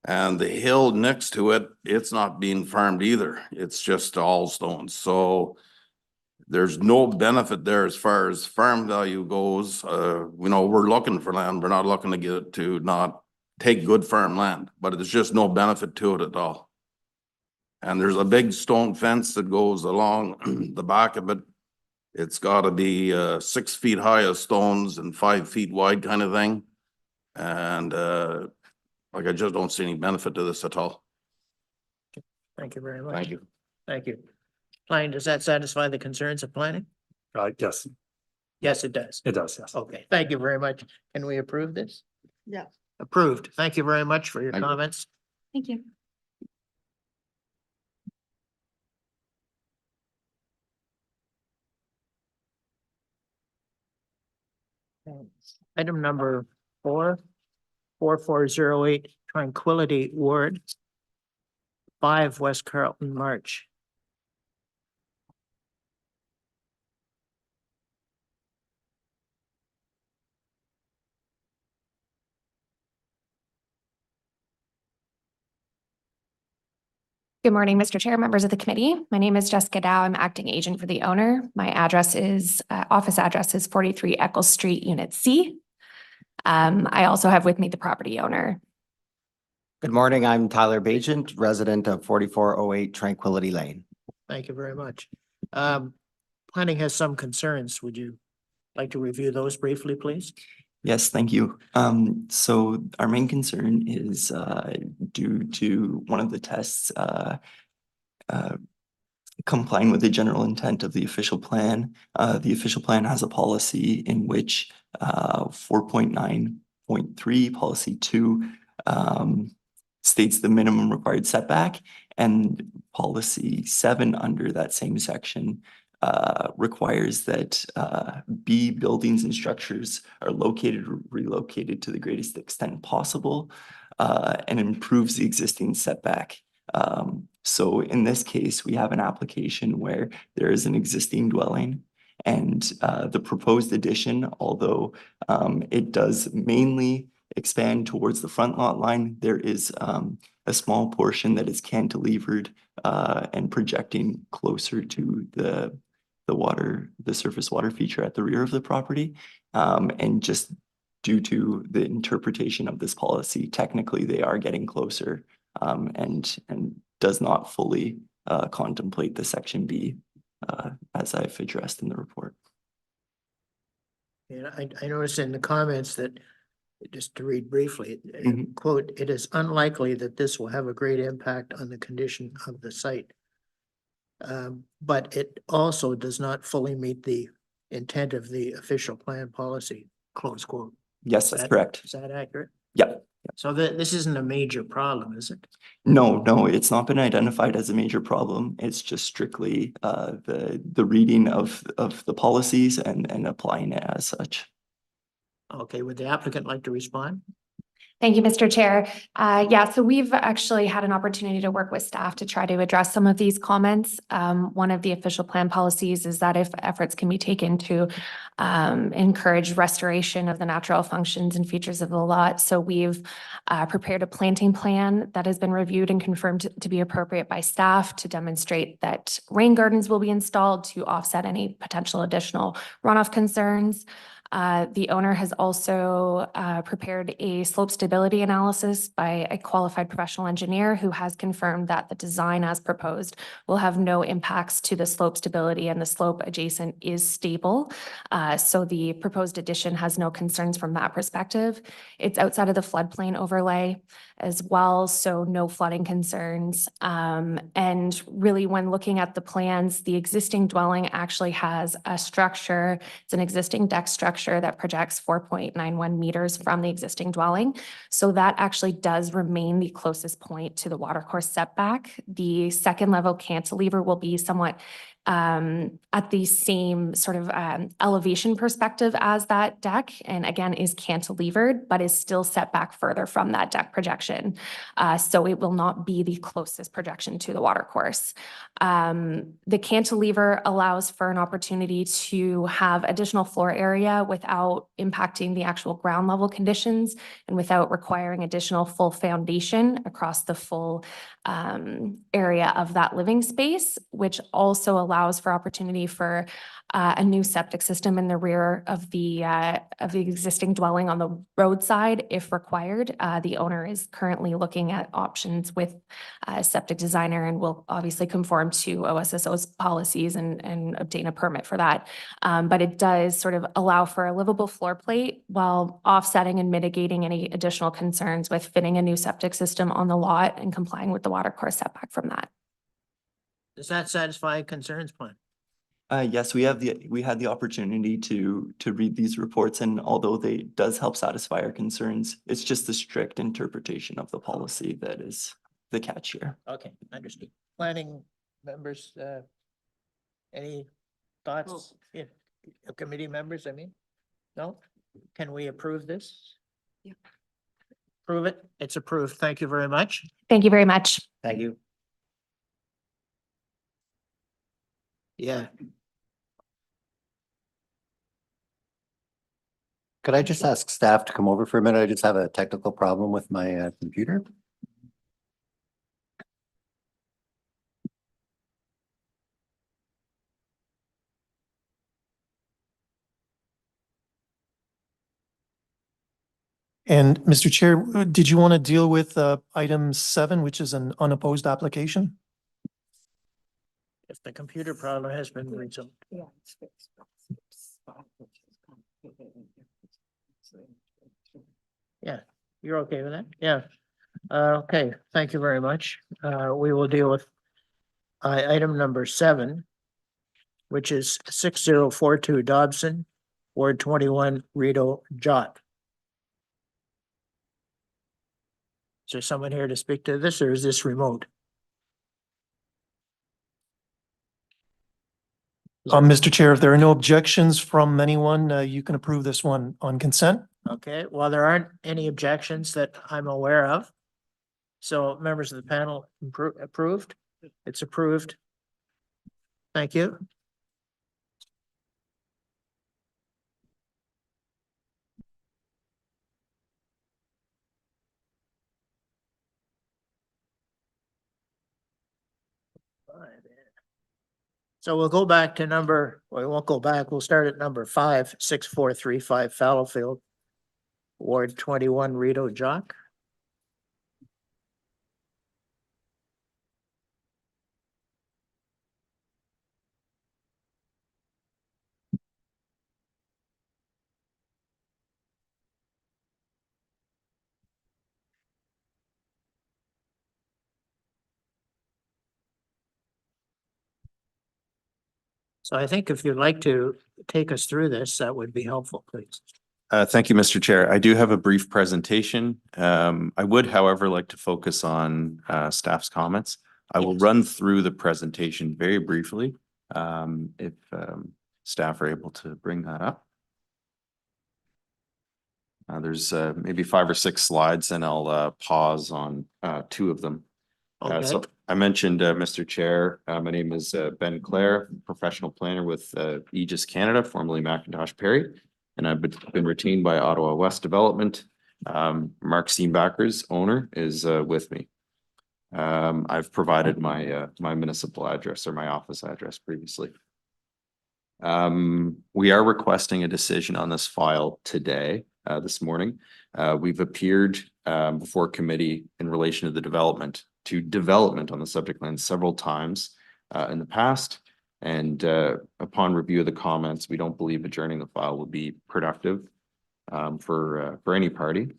And the hill next to it, it's not being farmed either. It's just all stones. So there's no benefit there as far as farm value goes. You know, we're looking for land. We're not looking to get to not take good farm land, but there's just no benefit to it at all. And there's a big stone fence that goes along the back of it. It's got to be 6 feet high of stones and 5 feet wide kind of thing. And like, I just don't see any benefit to this at all. Thank you very much. Thank you. Thank you. Planning, does that satisfy the concerns of planning? Yes, Yes, it does. it does, yes. Okay, thank you very much. Can we approve this? Yeah. Approved. Thank you very much for your Thank you. comments. Thank you. Item number 4408 Tranquility Ward, 5 West Carlton March. Good morning, Mr. Chair, members of the committee. My name is Jessica Dow. I'm acting agent for the owner. My address is, office address is 43 Eccles Street, Unit C. I also have with me the property owner. Good morning, I'm Tyler Bagent, resident of 4408 Tranquility Lane. Thank you very much. Planning has some concerns. Would you like to review those briefly, please? Yes, thank you. So our main concern is due to one of the tests complying with the general intent of the official plan. The official plan has a policy in which 4.9.3 policy 2 states the minimum required setback, and policy 7 under that same section requires that B, buildings and structures are located or relocated to the greatest extent possible and improves the existing setback. So in this case, we have an application where there is an existing dwelling, and the proposed addition, although it does mainly expand towards the front lot line, there is a small portion that is cantilevered and projecting closer to the surface water feature at the rear of the property. And just due to the interpretation of this policy, technically they are getting closer and does not fully contemplate the section B as I've addressed in the report. And I noticed in the comments that, just to read briefly, Mhm. quote, "It is unlikely that this will have a great impact on the condition of the site. But it also does not fully meet the intent of the official plan policy," close quote. Yes, that's correct. Is that accurate? Yep. So this isn't a major problem, is it? No, it's not been identified as a major problem. It's just strictly the reading of the policies and applying it as such. Okay, would the applicant like to respond? Thank you, Mr. Chair. Yeah, so we've actually had an opportunity to work with staff to try to address some of these comments. One of the official plan policies is that if efforts can be taken to encourage restoration of the natural functions and features of the lot. So we've prepared a planting plan that has been reviewed and confirmed to be appropriate by staff to demonstrate that rain gardens will be installed to offset any potential additional runoff concerns. The owner has also prepared a slope stability analysis by a qualified professional engineer who has confirmed that the design as proposed will have no impacts to the slope stability, and the slope adjacent is stable. So the proposed addition has no concerns from that perspective. It's outside of the floodplain overlay as well, so no flooding concerns. And really, when looking at the plans, the existing dwelling actually has a structure. It's an existing deck structure structure that projects 4.91 meters from the existing dwelling. So that actually does remain the closest point to the watercourse setback. The second level cantilever will be somewhat at the same sort of elevation perspective as that deck, and again is cantilevered, but is still set back further from that deck projection. So it will not be the closest projection to the watercourse. The cantilever allows for an opportunity to have additional floor area without impacting the actual ground level conditions and without requiring additional full foundation across the full area of that living space, which also allows for opportunity for a new septic system in the rear of the existing dwelling on the roadside if required. The owner is currently looking at options with a septic designer and will obviously conform to OSSO's policies and obtain a permit for that. But it does sort of allow for a livable floor plate while offsetting and mitigating any additional concerns with fitting a new septic system on the lot and complying with the watercourse setback from that. Does that satisfy concerns plan? Yes, we had the opportunity to read these reports, and although they does help satisfy our concerns, it's just the strict interpretation of the policy that is the catch here. Okay, understood. Planning members, any thoughts? Yeah, committee members, I mean? No? Can we approve this? Yeah. Approve it? It's approved. Thank you very much. Thank you very much. Thank you. Yeah, Could I just ask staff to come over for a minute? I just have a technical problem with my computer. And Mr. Chair, did you want to deal with item 7, which is an unopposed application? if the computer problem has been resolved. Yeah. It's fixed. Yeah, you're okay with that? Yeah. Okay, thank you very much. We will deal with item number 7, which is 6042 Dobson, Ward 21, Rito Jot. Is there someone here to speak to this, or is this remote? Mr. Chair, if there are no objections from anyone, you can approve this one on consent. Okay, well, there aren't any objections that I'm aware of. So members of the panel approved? It's approved. Thank you. So we'll go back to we won't go back, we'll start at number 5, 6435 Fallowfield, Ward 21, Rito Jock. So I think if you'd like to take us through this, that would be helpful, please. Thank you, Mr. Chair. I do have a brief presentation. I would, however, like to focus on staff's comments. I will run through the presentation very briefly, if staff are able to bring that up. There's maybe 5 or 6 slides, and I'll pause on 2 of them. So I mentioned, Mr. Chair, my name is Ben Clare, professional planner with Aegis Canada, formerly Macintosh Perry, and I've been retained by Ottawa West Development. Mark Steenbacher's owner is with me. I've provided my municipal address or my office address previously. We are requesting a decision on this file today, this morning. We've appeared before committee in relation to the development on the subject land several times in the past. And upon review of the comments, we don't believe adjourning the file will be productive for any party.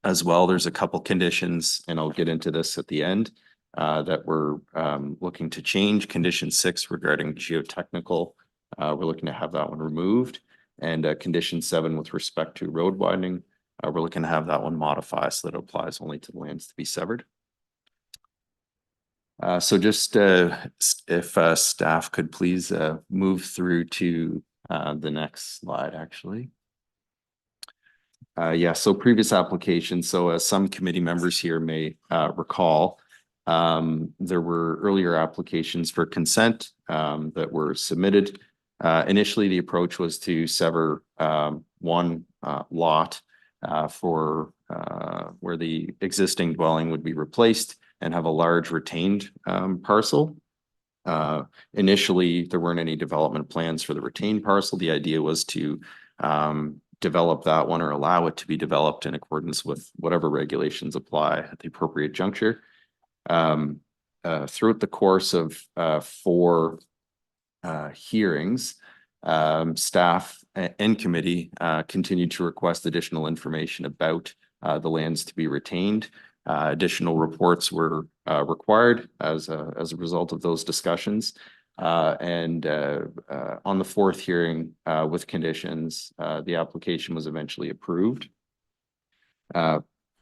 As well, there's a couple conditions, and I'll get into this at the end, that we're looking to change. Condition 6 regarding geotechnical, we're looking to have that one removed. And condition 7 with respect to road widening, we're looking to have that one modify so that it applies only to the lands to be severed. So just if staff could please move through to the next slide, actually. Yeah, so previous applications. So as some committee members here may recall, there were earlier applications for consent that were submitted. Initially, the approach was to sever one lot for where the existing dwelling would be replaced and have a large retained parcel. Initially, there weren't any development plans for the retained parcel. The idea was to develop that one or allow it to be developed in accordance with whatever regulations apply at the appropriate juncture. Throughout the course of 4 hearings, staff and committee continued to request additional information about the lands to be retained. Additional reports were required as a result of those discussions. And on the 4th hearing with conditions, the application was eventually approved.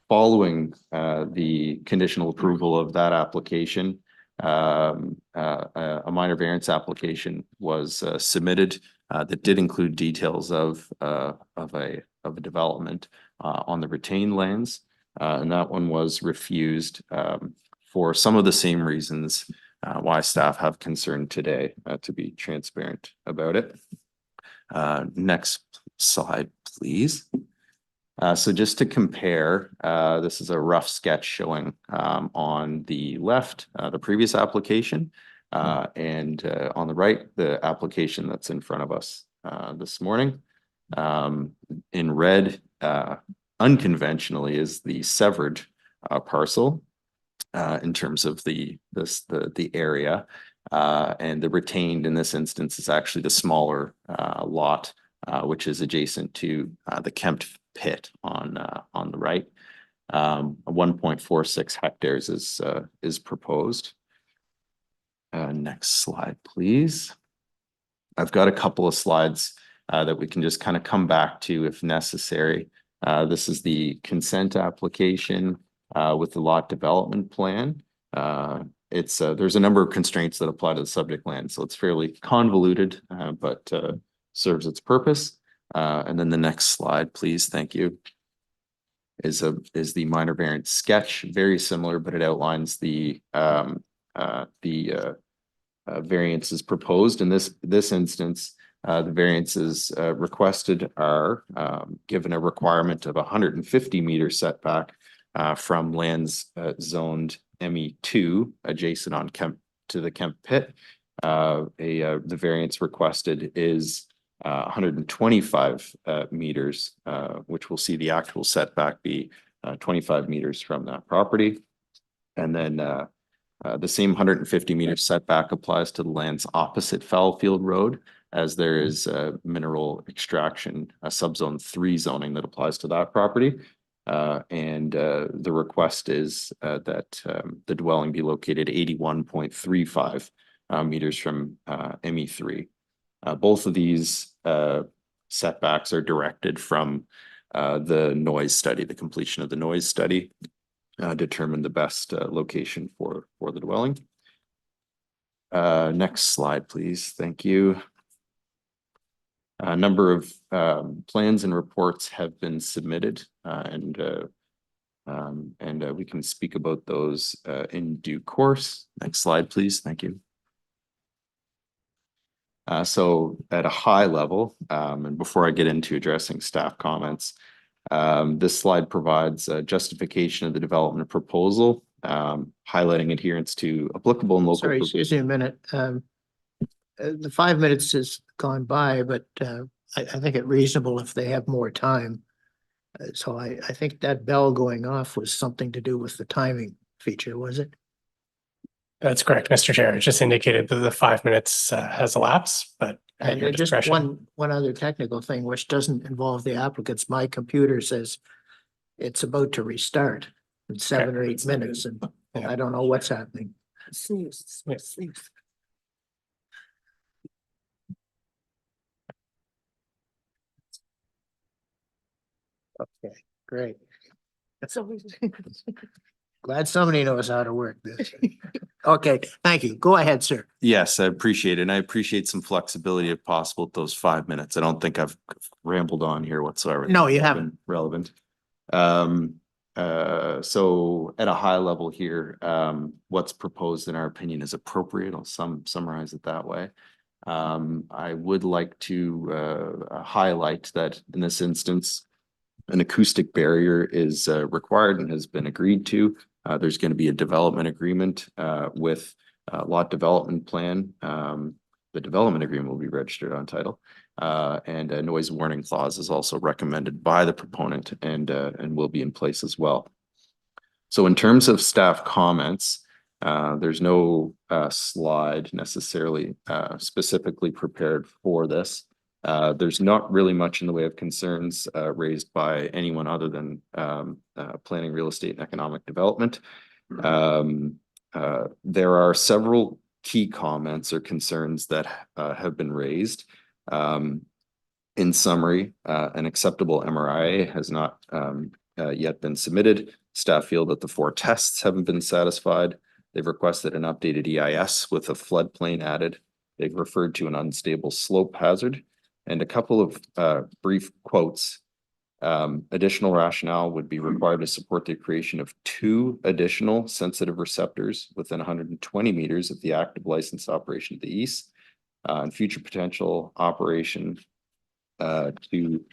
Following the conditional approval of that application, a minor variance application was submitted that did include details of a development on the retained lands. And that one was refused for some of the same reasons why staff have concern today, to be transparent about it. Next slide, please. So just to compare, this is a rough sketch showing on the left, the previous application, and on the right, the application that's in front of us this morning. In red, unconventionally, is the severed parcel in terms of the area, and the retained in this instance is actually the smaller lot, which is adjacent to the Kempt pit on the right. 1.46 hectares is proposed. Next slide, please. I've got a couple of slides that we can just kind of come back to if necessary. This is the consent application with the lot development plan. There's a number of constraints that apply to the subject land, so it's fairly convoluted, but serves its purpose. And then the next slide, please. Thank you. Is the minor variance sketch, very similar, but it outlines the variances proposed. In this instance, the variances requested are given a requirement of 150 meter setback from lands zoned ME2 adjacent to the Kempt pit. The variance requested is 125 meters, which will see the actual setback be 25 meters from that property. And then the same 150 meter setback applies to the lands opposite Fallowfield Road, as there is mineral extraction, a subzone 3 zoning that applies to that property. And the request is that the dwelling be located 81.35 meters from ME3. Both of these setbacks are directed from the noise study. The completion of the noise study determined the best location for the dwelling. Next slide, please. Thank you. A number of plans and reports have been submitted, and we can speak about those in due course. Next slide, please. Thank you. So at a high level, and before I get into addressing staff comments, this slide provides a justification of the development proposal, highlighting adherence to applicable and local. Sorry, excuse me a minute. The 5 minutes has gone by, but I think it reasonable if they have more time. So I think that bell going off was something to do with the timing feature, was it? That's correct, Mr. Chair. It just indicated that the 5 minutes has elapsed, but at your And just discretion. one other technical thing, which doesn't involve the applicants. My computer says it's about to restart in 7 or 8 minutes, and I don't know what's happening. Okay, great. So Glad somebody knows how to work this. Okay, thank you. Go ahead, sir. Yes, I appreciate it. And I appreciate some flexibility if possible at those 5 minutes. I don't think I've rambled on here whatsoever. No, you It's haven't. been relevant. So at a high level here, what's proposed in our opinion is appropriate. I'll summarize it that way. I would like to highlight that in this instance, an acoustic barrier is required and has been agreed to. There's going to be a development agreement with lot development plan. The development agreement will be registered on title. And a noise warning clause is also recommended by the proponent and will be in place as well. So in terms of staff comments, there's no slide necessarily specifically prepared for this. There's not really much in the way of concerns raised by anyone other than planning, real estate, and economic development. There are several key comments or concerns that have been raised. In summary, an acceptable MRIA has not yet been submitted. Staff feel that the 4 tests haven't been satisfied. They've requested an updated EIS with a floodplain added. They've referred to an unstable slope hazard. And a couple of brief quotes. Additional rationale would be required to support the creation of 2 additional sensitive receptors within 120 meters of the active licensed operation to the east, and future potential operation to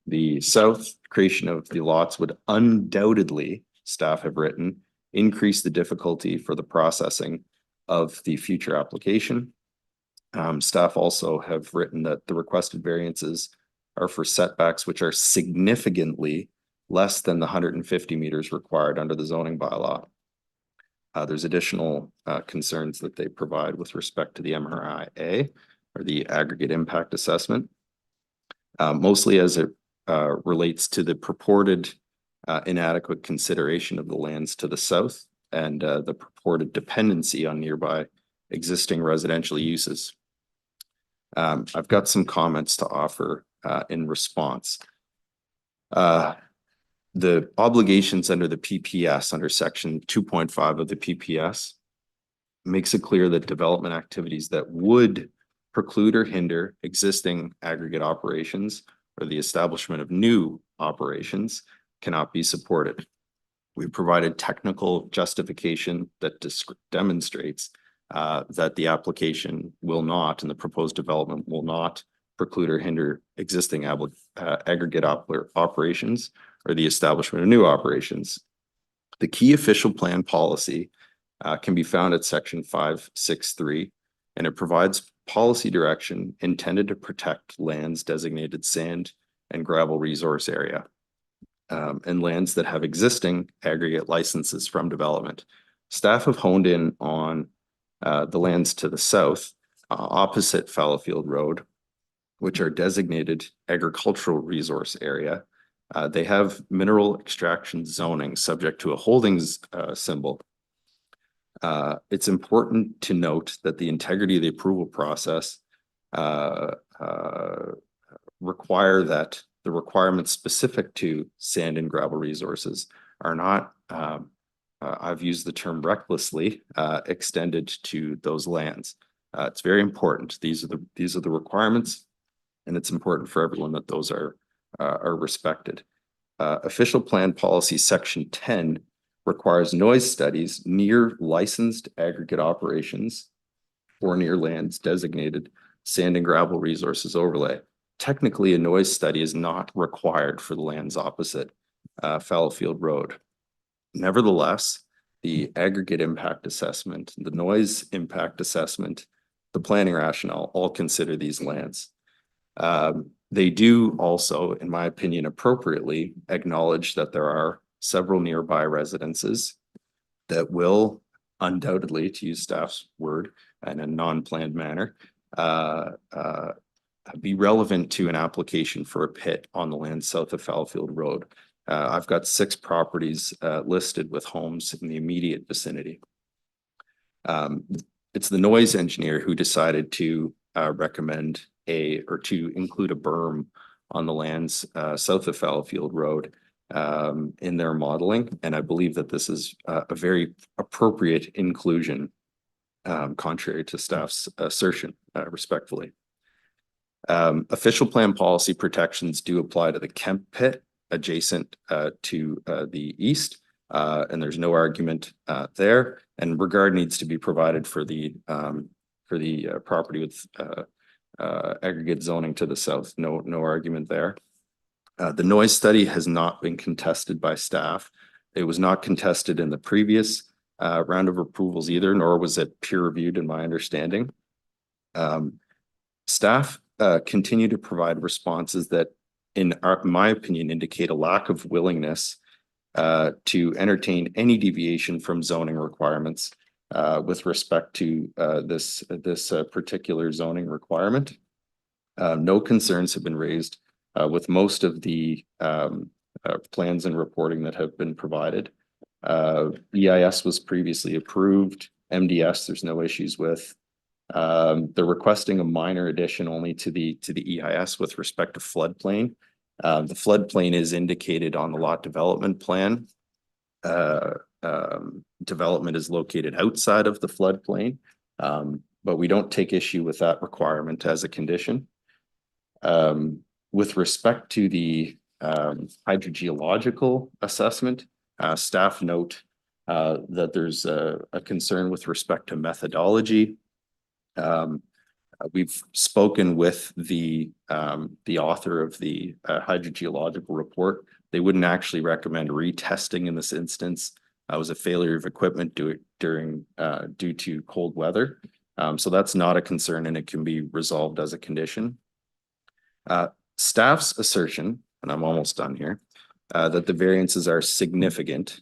the south. Creation of the lots would undoubtedly, staff have written, increase the difficulty for the processing of the future application. Staff also have written that the requested variances are for setbacks which are significantly less than the 150 meters required under the zoning bylaw. There's additional concerns that they provide with respect to the MRIA, or the aggregate impact assessment, mostly as it relates to the purported inadequate consideration of the lands to the south and the purported dependency on nearby existing residential uses. I've got some comments to offer in response. The obligations under the PPS, under section 2.5 of the PPS, makes it clear that development activities that would preclude or hinder existing aggregate operations or the establishment of new operations cannot be supported. We've provided technical justification that demonstrates that the application will not, and the proposed development will not preclude or hinder existing aggregate operations or the establishment of new operations. The key official plan policy can be found at section 563, and it provides policy direction intended to protect lands designated sand and gravel resource area, and lands that have existing aggregate licenses from development. Staff have honed in on the lands to the south, opposite Fallowfield Road, which are designated agricultural resource area. They have mineral extraction zoning subject to a holdings symbol. It's important to note that the integrity of the approval process require that the requirements specific to sand and gravel resources are not, I've used the term recklessly, extended to those lands. It's very important. These are the requirements, and it's important for everyone that those are respected. Official plan policy section 10 requires noise studies near licensed aggregate operations or near lands designated sand and gravel resources overlay. Technically, a noise study is not required for the lands opposite Fallowfield Road. Nevertheless, the aggregate impact assessment, the noise impact assessment, the planning rationale all consider these lands. They do also, in my opinion, appropriately acknowledge that there are several nearby residences that will undoubtedly, to use staff's word, in a non-planned manner, be relevant to an application for a pit on the land south of Fallowfield Road. I've got 6 properties listed with homes in the immediate vicinity. It's the noise engineer who decided to recommend to include a berm on the lands south of Fallowfield Road in their modeling. And I believe that this is a very appropriate inclusion, contrary to staff's assertion, respectfully. Official plan policy protections do apply to the Kemp Pit adjacent to the east. And there's no argument there. And regard needs to be provided for the property with aggregate zoning to the south. No argument there. The noise study has not been contested by staff. It was not contested in the previous round of approvals either, nor was it peer reviewed in my understanding. Staff continue to provide responses that, in my opinion, indicate a lack of willingness to entertain any deviation from zoning requirements with respect to this particular zoning requirement. No concerns have been raised with most of the plans and reporting that have been provided. EIS was previously approved. MDS, there's no issues with. They're requesting a minor addition only to the EIS with respect to floodplain. The floodplain is indicated on the lot development plan. Development is located outside of the floodplain, but we don't take issue with that requirement as a condition. With respect to the hydrogeological assessment, staff note that there's a concern with respect to methodology. We've spoken with the author of the hydrogeological report. They wouldn't actually recommend retesting in this instance. It was a failure of equipment due to cold weather. So that's not a concern and it can be resolved as a condition. Staff's assertion, and I'm almost done here, that the variances are significant,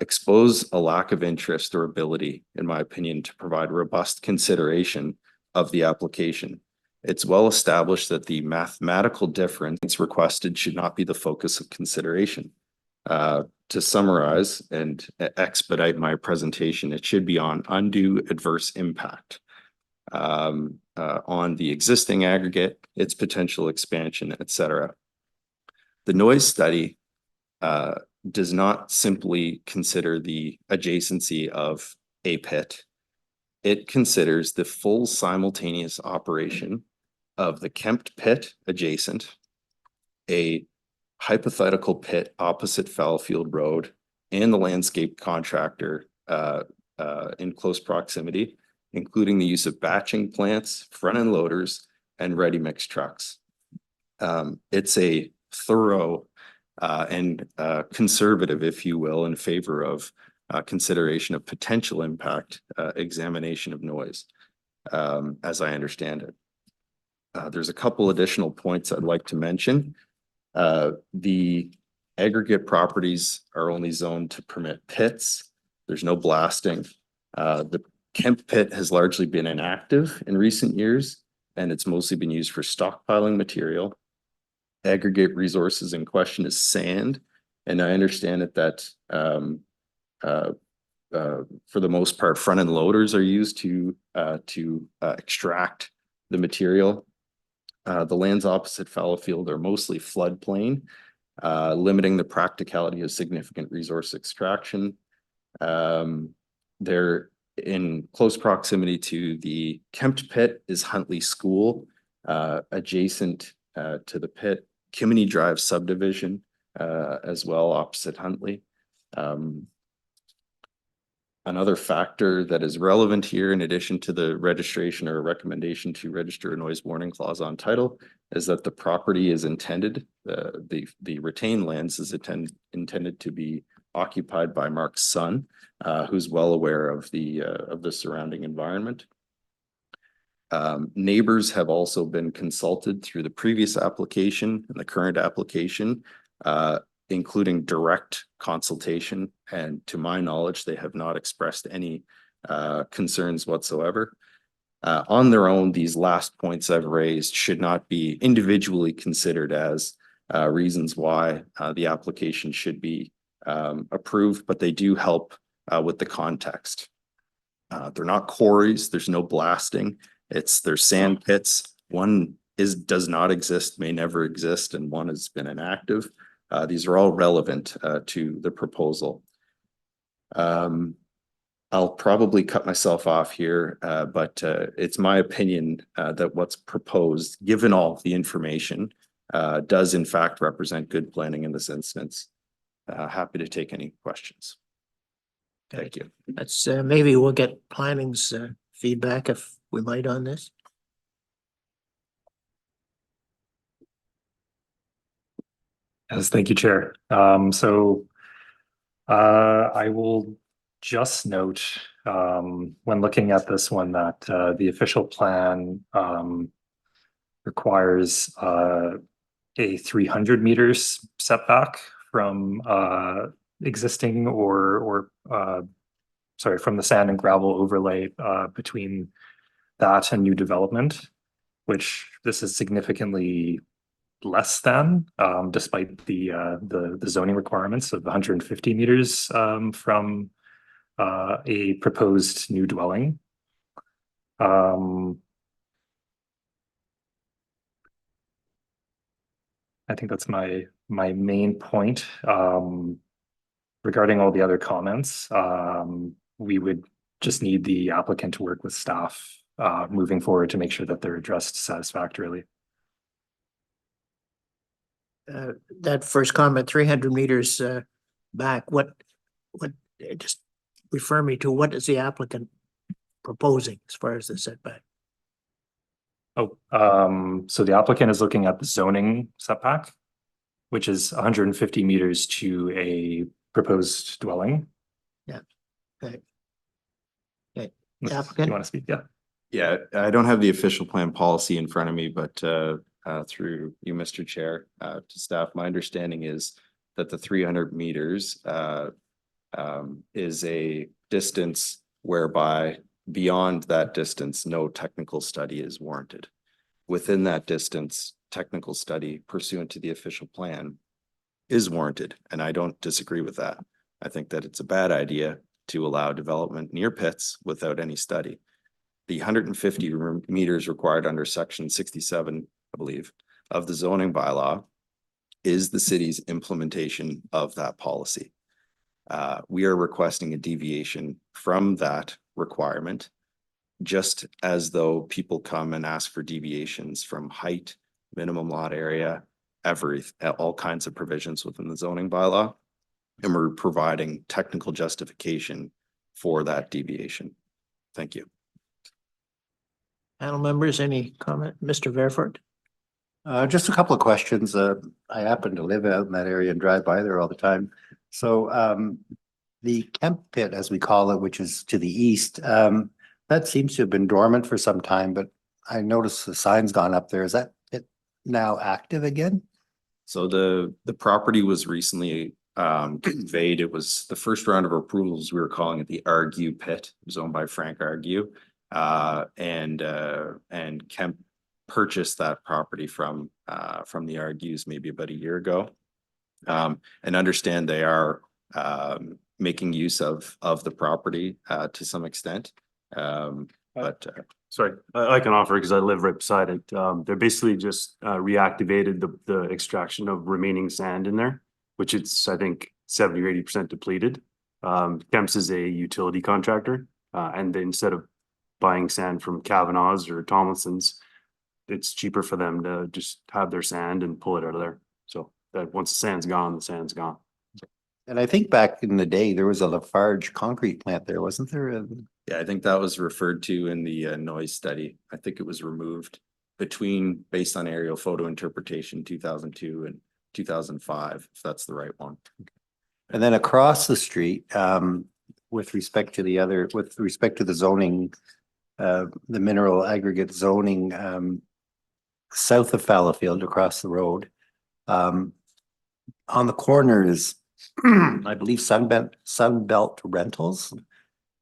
expose a lack of interest or ability, in my opinion, to provide robust consideration of the application. It's well established that the mathematical difference requested should not be the focus of consideration. To summarize and expedite my presentation, it should be on undue adverse impact on the existing aggregate, its potential expansion, etc. The noise study does not simply consider the adjacency of a pit. It considers the full simultaneous operation of the Kempt pit adjacent, a hypothetical pit opposite Fallowfield Road, and the landscape contractor in close proximity, including the use of batching plants, front-end loaders, and ready-mix trucks. It's a thorough and conservative, if you will, in favor of consideration of potential impact examination of noise, as I understand it. There's a couple additional points I'd like to mention. The aggregate properties are only zoned to permit pits. There's no blasting. The Kemp pit has largely been inactive in recent years, and it's mostly been used for stockpiling material. Aggregate resources in question is sand, and I understand that for the most part, front-end loaders are used to extract the material. The lands opposite Fallowfield are mostly floodplain, limiting the practicality of significant resource extraction. They're in close proximity to the Kempt pit is Huntley School, adjacent to the pit, Kimini Drive subdivision as well, opposite Huntley. Another factor that is relevant here, in addition to the registration or recommendation to register a noise warning clause on title, is that the property is intended, the retained lands is intended to be occupied by Mark's son, who's well aware of the surrounding environment. Neighbors have also been consulted through the previous application and the current application, including direct consultation. And to my knowledge, they have not expressed any concerns whatsoever. On their own, these last points I've raised should not be individually considered as reasons why the application should be approved, but they do help with the context. They're not quarries, there's no blasting. There's sand pits. One does not exist, may never exist, and one has been inactive. These are all relevant to the proposal. I'll probably cut myself off here, but it's my opinion that what's proposed, given all the information, does in fact represent good planning in this instance. Happy to take any questions. Thank you. That's, maybe we'll get planning's feedback if we might on this. Yes, thank you, Chair. I will just note, when looking at this one, that the official plan requires a 300 meters setback from existing or sorry, from the sand and gravel overlay between that and new development, which this is significantly less than, despite the zoning requirements of 150 meters from a proposed new dwelling. I think that's my main point. Regarding all the other comments, we would just need the applicant to work with staff moving forward to make sure that they're addressed satisfactorily. That first comment, 300 meters back, what, just refer me to what is the applicant proposing as far as the setback? Oh, so the applicant is looking at the zoning setback, which is 150 meters to a proposed dwelling. Yeah. Okay. Okay. The Applicant? You want to speak? Yeah. Yeah, I don't have the official plan policy in front of me, but through you, Mr. Chair, to staff, my understanding is that the 300 meters is a distance whereby beyond that distance, no technical study is warranted. Within that distance, technical study pursuant to the official plan is warranted, and I don't disagree with that. I think that it's a bad idea to allow development near pits without any study. The 150 meters required under section 67, I believe, of the zoning bylaw is the city's implementation of that policy. We are requesting a deviation from that requirement, just as though people come and ask for deviations from height, minimum lot area, all kinds of provisions within the zoning bylaw. And we're providing technical justification for that deviation. Thank you. Panel members, any comment? Mr. Verford? Just a couple of questions. I happen to live out in that area and drive by there all the time. So the Kemp pit, as we call it, which is to the east, that seems to have been dormant for some time, but I noticed the sign's gone up there. Is that pit now active again? So the property was recently conveyed. It was the first round of approvals. We were calling it the Argue pit. It was owned by Frank Argue. And Kemp purchased that property from the Argues maybe about a year ago. And understand they are making use of the property to some extent. Sorry, I can offer because I live right beside it. They're basically just reactivated the extraction of remaining sand in there, which it's, I think, 70 or 80% depleted. Kemp's is a utility contractor, and instead of buying sand from Kavanaugh's or Tomlinson's, it's cheaper for them to just have their sand and pull it out of there. So that once the sand's gone, the sand's gone. And I think back in the day, there was a Lafarge concrete plant there, wasn't there? Yeah, I think that was referred to in the noise study. I think it was removed based on aerial photo interpretation 2002 and 2005, if that's the right one. And then across the street, with respect to the zoning, the mineral aggregate zoning, south of Fallowfield across the road, on the corner is, I believe, Sunbelt Rentals.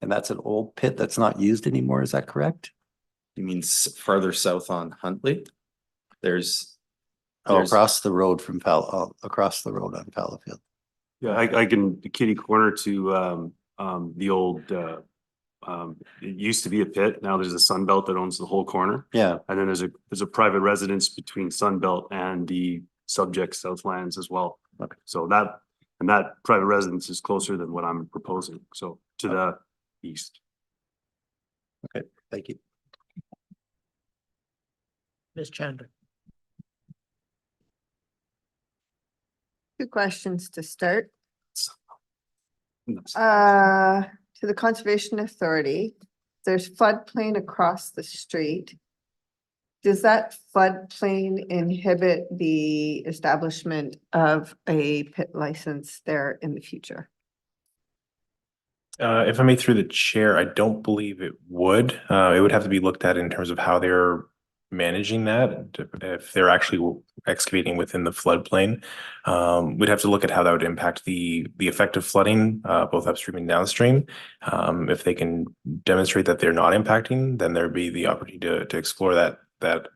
And that's an old pit that's not used anymore. Is that correct? You mean farther south on Huntley? There's across the road across the road on Fallowfield. Yeah, I can kitty corner to the old It used to be a pit. Now there's a Sunbelt that owns the whole corner. Yeah, And then there's a private residence between Sunbelt and the subject Southlands as well. Okay. So that private residence is closer than what I'm proposing. So to the east. okay, thank you. Ms. Chandler. Two questions to start. Nice. To the Conservation Authority, there's floodplain across the street. Does that floodplain inhibit the establishment of a pit license there in the future? If I may through the chair, I don't believe it would. It would have to be looked at in terms of how they're managing that. If they're actually excavating within the floodplain, we'd have to look at how that would impact the effective flooding, both upstream and downstream. If they can demonstrate that they're not impacting, then there'd be the opportunity to explore that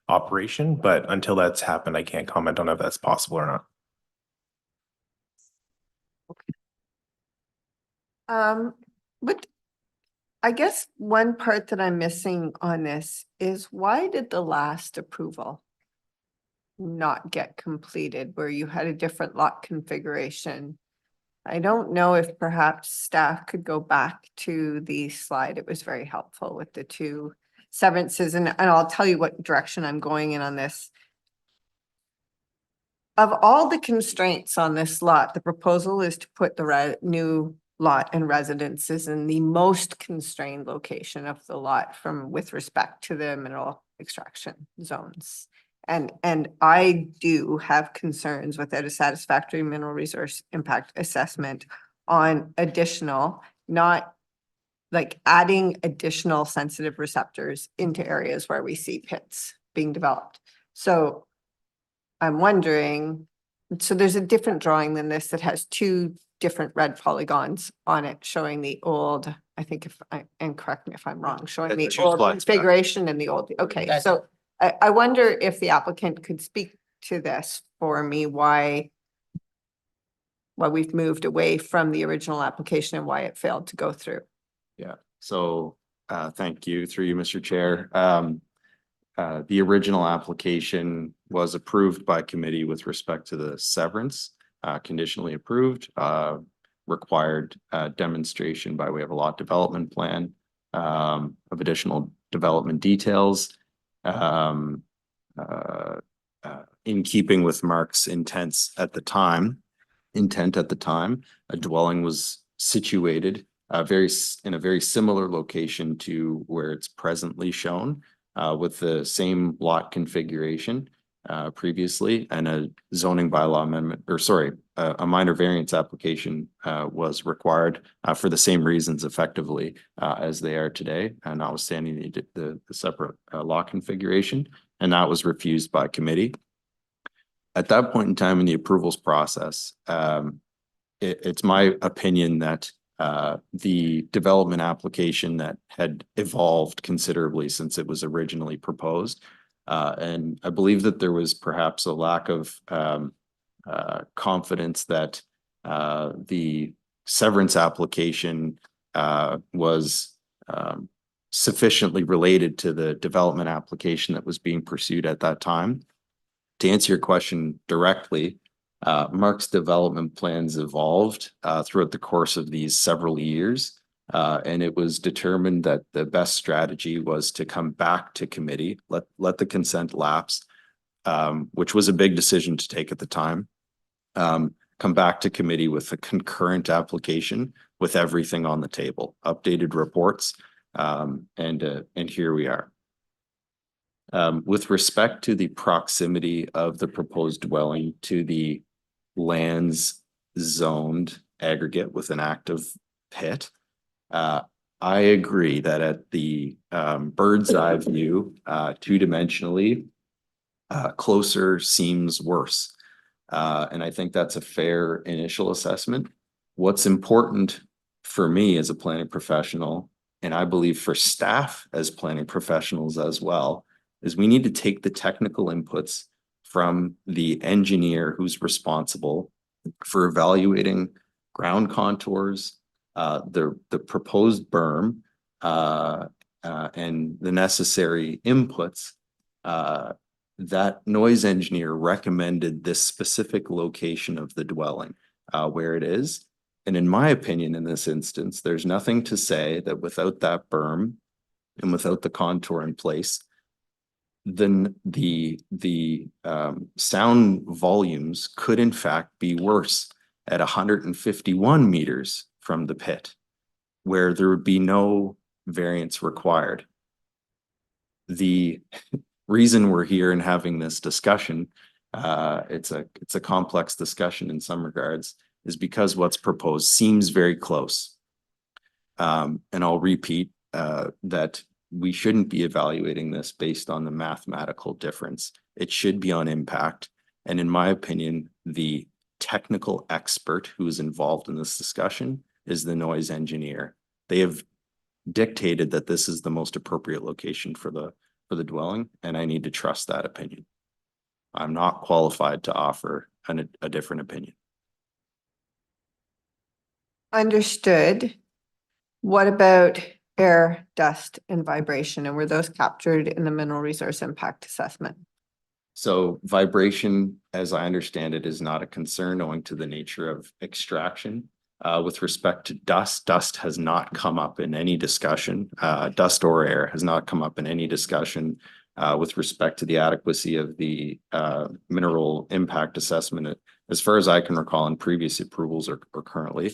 operation. But until that's happened, I can't comment on if that's possible or not. But I guess one part that I'm missing on this is why did the last approval not get completed where you had a different lot configuration? I don't know if perhaps staff could go back to the slide. It was very helpful with the two severances, and I'll tell you what direction I'm going in on this. Of all the constraints on this lot, the proposal is to put the new lot and residences in the most constrained location of the lot with respect to the mineral extraction zones. And I do have concerns without a satisfactory mineral resource impact assessment on additional, not like adding additional sensitive receptors into areas where we see pits being developed. So I'm wondering, so there's a different drawing than this that has two different red polygons on it showing the old, I think and correct me if I'm wrong, showing the old configuration and the old, okay. So I wonder if the applicant could speak to this for me, why we've moved away from the original application and why it failed to go through. Yeah, so thank you through you, Mr. Chair. The original application was approved by committee with respect to the severance, conditionally approved, required demonstration by way of a lot development plan of additional development details. In keeping with Mark's intent at the time, a dwelling was situated in a very similar location to where it's presently shown, with the same lot configuration previously, and a zoning bylaw amendment, or sorry, a minor variance application was required for the same reasons effectively as they are today, and notwithstanding the separate lot configuration, and that was refused by committee. At that point in time in the approvals process, it's my opinion that the development application that had evolved considerably since it was originally proposed. And I believe that there was perhaps a lack of confidence that the severance application was sufficiently related to the development application that was being pursued at that time. To answer your question directly, Mark's development plans evolved throughout the course of these several years, and it was determined that the best strategy was to come back to committee, let the consent lapse, which was a big decision to take at the time, come back to committee with a concurrent application with everything on the table, updated reports, and here we are. With respect to the proximity of the proposed dwelling to the lands zoned aggregate with an active pit, I agree that at the bird's eye view, two-dimensionally, closer seems worse. And I think that's a fair initial assessment. What's important for me as a planning professional, and I believe for staff as planning professionals as well, is we need to take the technical inputs from the engineer who's responsible for evaluating ground contours, the proposed berm, and the necessary inputs, that noise engineer recommended this specific location of the dwelling, where it is. And in my opinion, in this instance, there's nothing to say that without that berm and without the contour in place, then the sound volumes could in fact be worse at 151 meters from the pit, where there would be no variance required. The reason we're here and having this discussion, it's a complex discussion in some regards, is because what's proposed seems very close. And I'll repeat that we shouldn't be evaluating this based on the mathematical difference. It should be on impact. And in my opinion, the technical expert who is involved in this discussion is the noise engineer. They have dictated that this is the most appropriate location for the dwelling, and I need to trust that opinion. I'm not qualified to offer a different opinion. Understood. What about air, dust, and vibration? And were those captured in the mineral resource impact assessment? So vibration, as I understand it, is not a concern owing to the nature of extraction. With respect to dust, dust has not come up in any discussion. Dust or air has not come up in any discussion with respect to the adequacy of the mineral impact assessment, as far as I can recall in previous approvals or currently.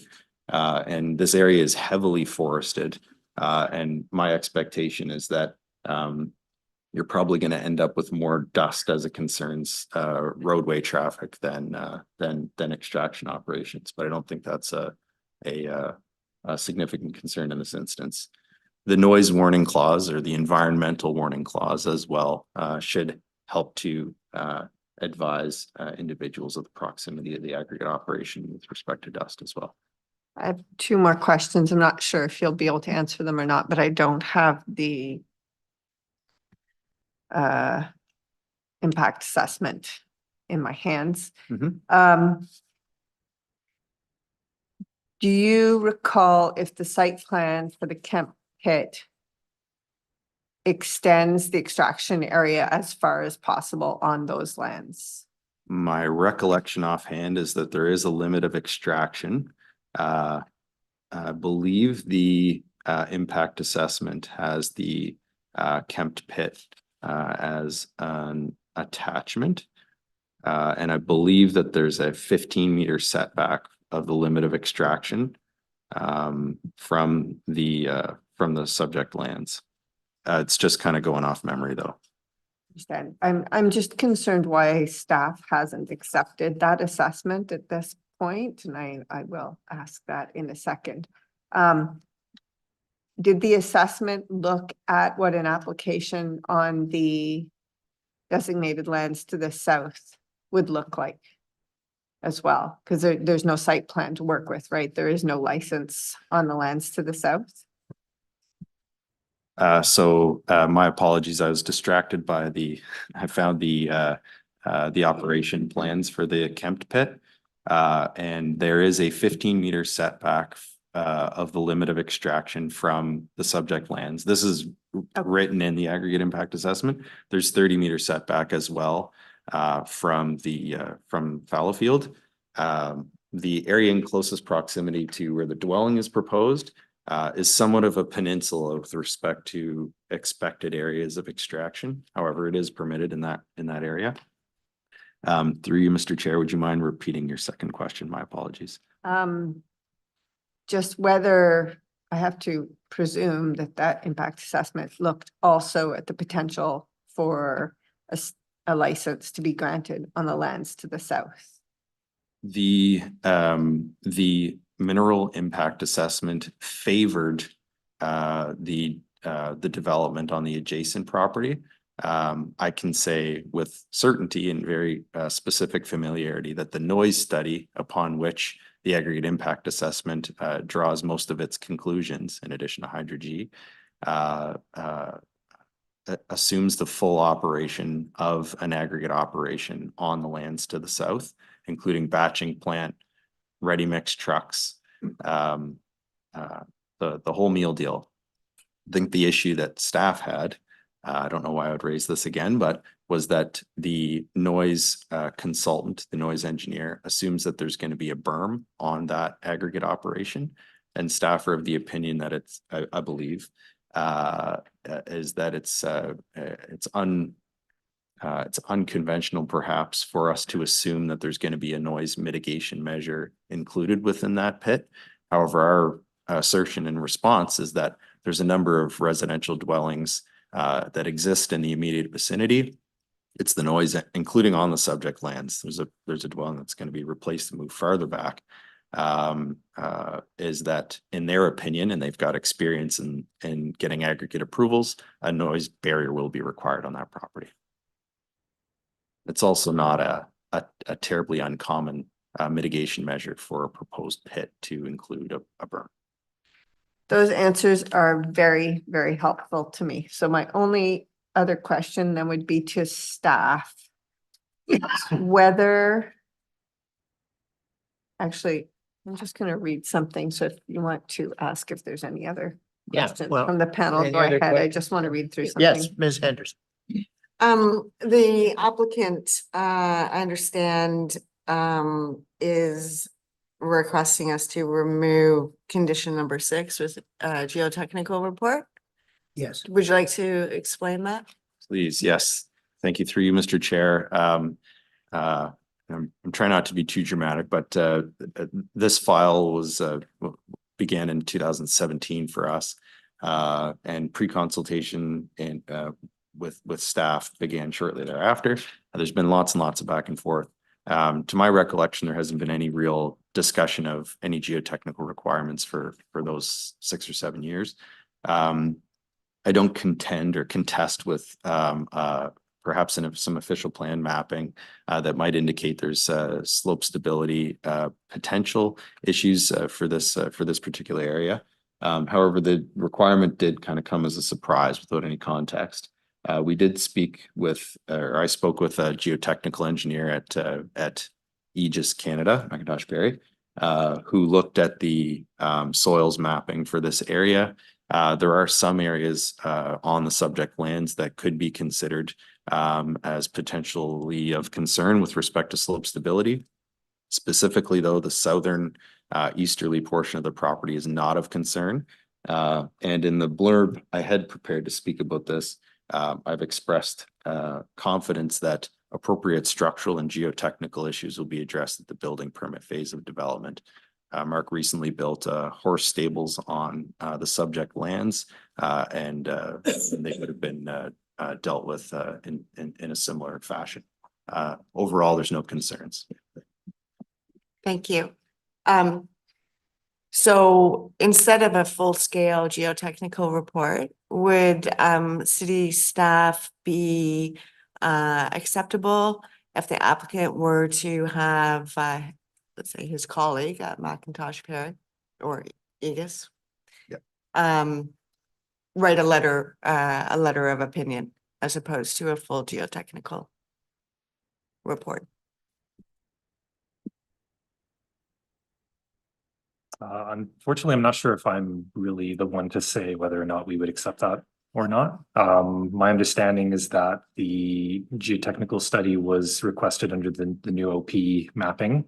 And this area is heavily forested. And my expectation is that you're probably going to end up with more dust as it concerns roadway traffic than extraction operations. But I don't think that's a significant concern in this instance. The noise warning clause or the environmental warning clause as well should help to advise individuals of the proximity of the aggregate operation with respect to dust as well. I have two more questions. I'm not sure if you'll be able to answer them or not, but I don't have the impact assessment in my hands. Do you recall if the site plan for the Kemp pit extends the extraction area as far as possible on those lands? My recollection offhand is that there is a limit of extraction. I believe the impact assessment has the Kempt pit as an attachment. And I believe that there's a 15-meter setback of the limit of extraction from the subject lands. It's just kind of going off memory though. Understand. I'm just concerned why staff hasn't accepted that assessment at this point, and I will ask that in a second. Did the assessment look at what an application on the designated lands to the south would look like as well? Because there's no site plan to work with, right? There is no license on the lands to the south. So my apologies. I was distracted by I found the operation plans for the Kempt pit. And there is a 15-meter setback of the limit of extraction from the subject lands. This is written in the aggregate impact assessment. There's 30-meter setback as well from Fallowfield. The area in closest proximity to where the dwelling is proposed is somewhat of a peninsula with respect to expected areas of extraction. However, it is permitted in that area. Through you, Mr. Chair, would you mind repeating your second question? My apologies. Just whether I have to presume that impact assessment looked also at the potential for a license to be granted on the lands to the south. The mineral impact assessment favored the development on the adjacent property. I can say with certainty and very specific familiarity that the noise study upon which the aggregate impact assessment draws most of its conclusions, in addition to Hydro-G, assumes the full operation of an aggregate operation on the lands to the south, including batching plant, ready mix trucks, the whole meal deal. I think the issue that staff had, I don't know why I would raise this again, but was that the noise consultant, the noise engineer, assumes that there's going to be a berm on that aggregate operation. And staff are of the opinion that it's, I believe, is that it's unconventional perhaps for us to assume that there's going to be a noise mitigation measure included within that pit. However, our assertion in response is that there's a number of residential dwellings that exist in the immediate vicinity. It's the noise, including on the subject lands. There's a dwelling that's going to be replaced and move farther back. Is that in their opinion, and they've got experience in getting aggregate approvals, a noise barrier will be required on that property. It's also not a terribly uncommon mitigation measure for a proposed pit to include a berm. Those answers are very, very helpful to me. So my only other question then would be to staff. Whether, actually, I'm just going to read something. So if you want to ask if there's any other questions from the panel, any go other ahead. I questions? just want to read through something. Yes, Ms. Henderson. The applicant, I understand, is requesting us to remove condition number 6 with geotechnical report. Yes. Would you like to explain that? Please, yes. Thank you through you, Mr. Chair. I'm trying not to be too dramatic, but this file was began in 2017 for us, and pre-consultation and with staff began shortly thereafter. There's been lots and lots of back and forth. To my recollection, there hasn't been any real discussion of any geotechnical requirements for those 6 or 7 years. I don't contend or contest with perhaps in some official plan mapping that might indicate there's slope stability potential issues for this particular area. However, the requirement did kind of come as a surprise without any context. We did speak with, or I spoke with a geotechnical engineer at Aegis Canada, McIntosh Berry, who looked at the soils mapping for this area. There are some areas on the subject lands that could be considered as potentially of concern with respect to slope stability. Specifically, though, the southern easterly portion of the property is not of concern. And in the blurb I had prepared to speak about this, I've expressed confidence that appropriate structural and geotechnical issues will be addressed at the building permit phase of development. Mark recently built horse stables on the subject lands, and they would have been dealt with in a similar fashion. Overall, there's no concerns. Thank you. So instead of a full-scale geotechnical report, would city staff be acceptable if the applicant were to have, let's say, his colleague at McIntosh Perry or Aegis, write a letter of opinion as opposed to a full geotechnical report? Unfortunately, I'm not sure if I'm really the one to say whether or not we would accept that or not. My understanding is that the geotechnical study was requested under the new OP mapping.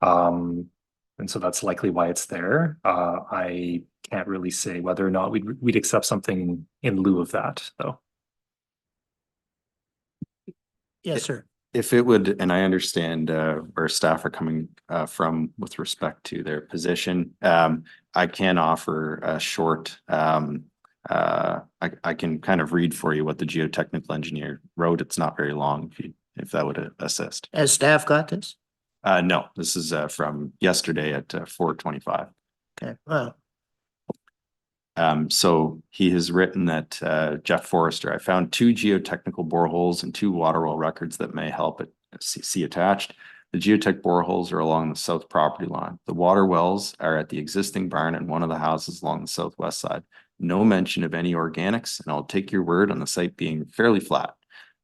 And so that's likely why it's there. I can't really say whether or not we'd accept something in lieu of that, though. Yes, sir. If it would, and I understand where staff are coming from with respect to their position, I can offer a short, I can kind of read for you what the geotechnical engineer wrote. It's not very long, if that would assist. Has staff got this? No, this is from yesterday at 4:25. Okay, well. So he has written that Jeff Forrester, I found 2 geotechnical boreholes and 2 water well records that may help it. See attached. The geotech boreholes are along the south property line. The water wells are at the existing barn and one of the houses along the southwest side. No mention of any organics, and I'll take your word on the site being fairly flat.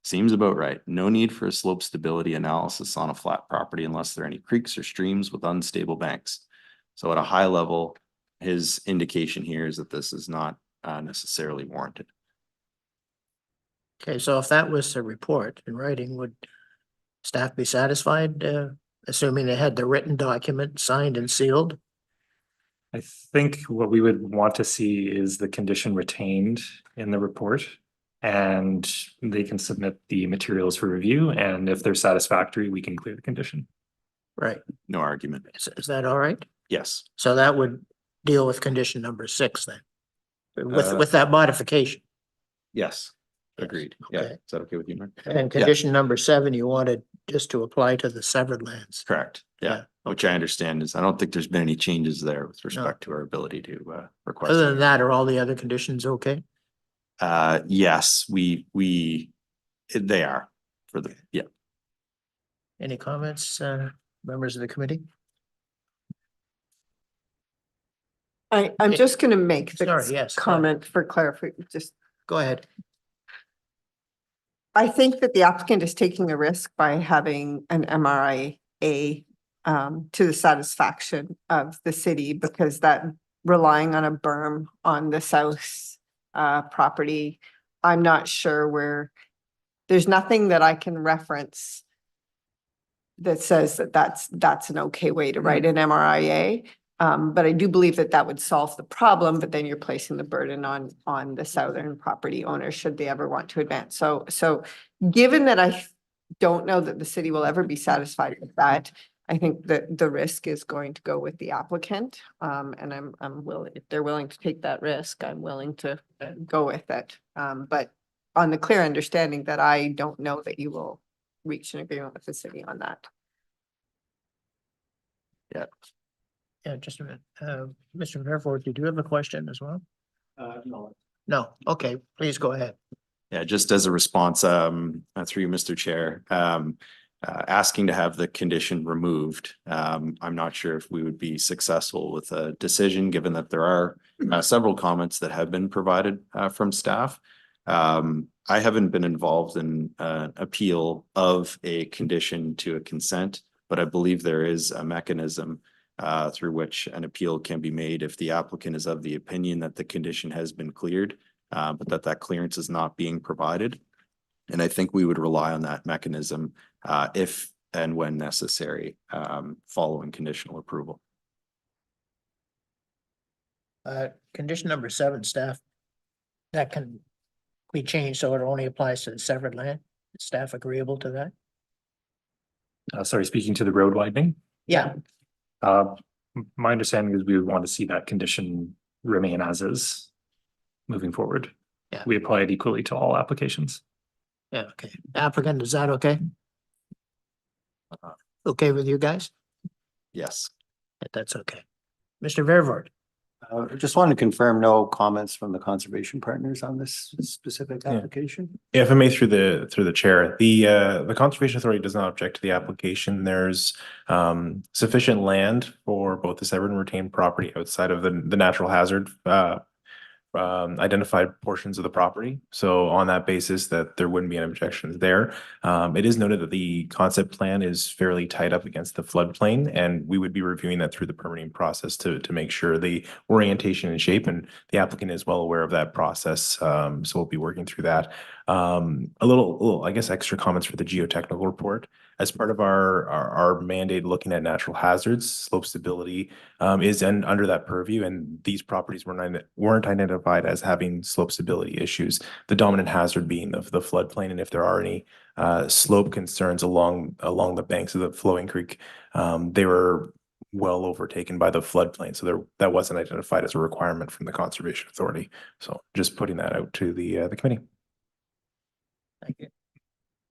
Seems about right. No need for a slope stability analysis on a flat property unless there are any creeks or streams with unstable banks. So at a high level, his indication here is that this is not necessarily warranted. Okay, so if that was a report in writing, would staff be satisfied, assuming they had the written document signed and sealed? I think what we would want to see is the condition retained in the report. And they can submit the materials for review, and if they're satisfactory, we can clear the condition. Right. No argument. Is that all right? Yes. So that would deal with condition number 6 then? Uh, With that modification? Yes. Agreed. Yeah. Okay. Is that okay with you, Mark? And condition number 7, you wanted just to apply to the severed lands? Correct. Yeah. Which I understand is, I don't think there's been any changes there with respect to our ability to request. Other than that, are all the other conditions okay? Yes, they are for the, yeah. Any comments, members of the committee? I'm just gonna make Sorry, the yes, go ahead. comment for clarification, just. Go ahead. I think that the applicant is taking a risk by having an MRIA to the satisfaction of the city, because that relying on a berm on the south property, I'm not sure where, there's nothing that I can reference that says that that's an okay way to write an MRIA. But I do believe that that would solve the problem, but then you're placing the burden on the southern property owner should they ever want to advance. So given that I don't know that the city will ever be satisfied with that, I think that the risk is going to go with the applicant. And I'm willing, if they're willing to take that risk, I'm willing to go with it. But on the clear understanding that I don't know that you will reach an agreement with the city on that. Yeah. Yeah, just a minute. Mr. Fairford, did you have a question as well? No. No, okay, please go ahead. Yeah, just as a response, through you, Mr. Chair, asking to have the condition removed. I'm not sure if we would be successful with a decision, given that there are several comments that have been provided from staff. I haven't been involved in appeal of a condition to a consent, but I believe there is a mechanism through which an appeal can be made if the applicant is of the opinion that the condition has been cleared, but that clearance is not being provided. And I think we would rely on that mechanism if and when necessary, following conditional approval. Condition number 7, staff, that can be changed so it only applies to the severed land. Is staff agreeable to that? Sorry, speaking to the road widening. Yeah. My understanding is we would want to see that condition remain as is moving forward. Yeah. We apply it equally to all applications. Yeah, okay. Applicant, is that okay? Okay with you guys? Yes. That's okay. Mr. Vervoort. Just wanted to confirm no comments from the conservation partners on this specific application. Yeah, if I may, through the chair, the Conservation Authority does not object to the application. There's sufficient land for both the severed and retained property outside of the natural hazard identified portions of the property. So on that basis, that there wouldn't be an objection there. It is noted that the concept plan is fairly tied up against the floodplain, and we would be reviewing that through the permitting process to make sure the orientation and shape, and the applicant is well aware of that process. So we'll be working through that. A little, I guess, extra comments for the geotechnical report. As part of our mandate looking at natural hazards, slope stability is under that purview, and these properties weren't identified as having slope stability issues. The dominant hazard being the floodplain, and if there are any slope concerns along the banks of the flowing creek, they were well overtaken by the floodplain. So that wasn't identified as a requirement from the Conservation Authority. So just putting that out to the committee. Thank you.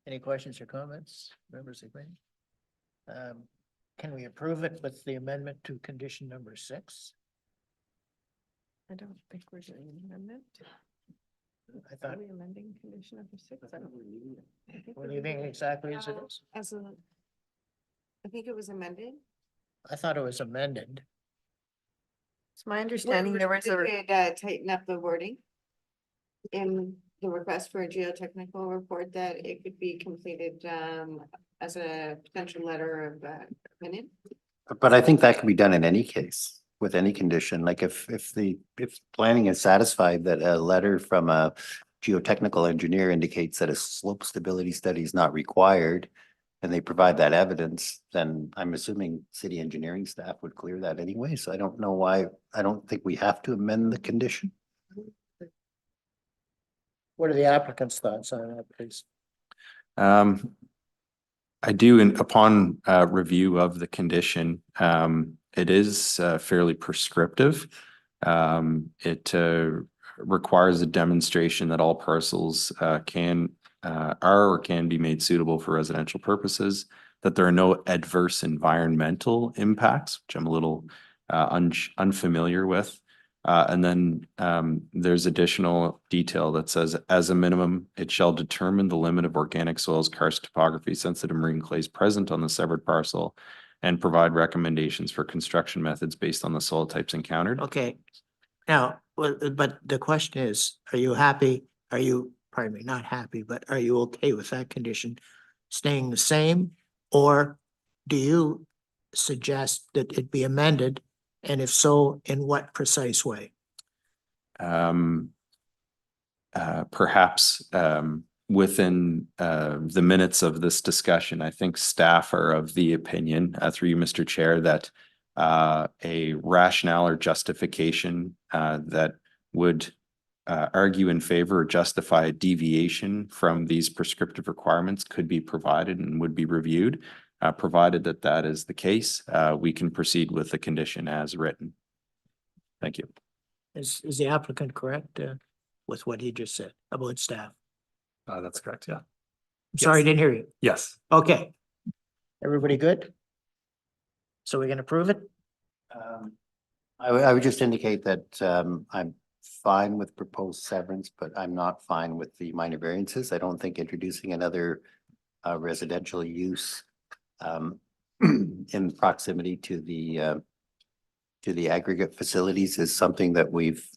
Any questions or comments, members of the committee? Can we approve it with the amendment to condition number 6? I don't think we're doing an amendment. I thought. Are we amending condition number 6? I don't believe it. We're leaving it exactly as it is. I think it was amended. I thought it was amended. It's my understanding there was We a. could tighten up the wording in the request for a geotechnical report, that it could be completed as a potential letter of opinion. But I think that can be done in any case. with any condition, like if planning is satisfied that a letter from a geotechnical engineer indicates that a slope stability study is not required, and they provide that evidence, then I'm assuming city engineering staff would clear that anyway. So I don't know why, I don't think we have to amend the condition. What are the applicant's thoughts on that, please? I do, and upon review of the condition, it is fairly prescriptive. It requires a demonstration that all parcels are or can be made suitable for residential purposes, that there are no adverse environmental impacts, which I'm a little unfamiliar with. And then there's additional detail that says, as a minimum, it shall determine the limit of organic soils, karst topography, sensitive marine clays present on the severed parcel, and provide recommendations for construction methods based on the soil types encountered. Okay. Now, but the question is, are you happy? Are you, pardon me, not happy, but are you okay with that condition staying the same? Or do you suggest that it be amended? And if so, in what precise way? Perhaps within the minutes of this discussion, I think staff are of the opinion, through you, Mr. Chair, that a rationale or justification that would argue in favor or justify a deviation from these prescriptive requirements could be provided and would be reviewed. Provided that that is the case, we can proceed with the condition as written. Thank you. Is the applicant correct with what he just said about staff? That's correct, yeah. Sorry, I didn't hear you. Yes. Okay. Everybody good? So we can approve it? I would just indicate that I'm fine with proposed severance, but I'm not fine with the minor variances. I don't think introducing another residential use in proximity to the aggregate facilities is something that we've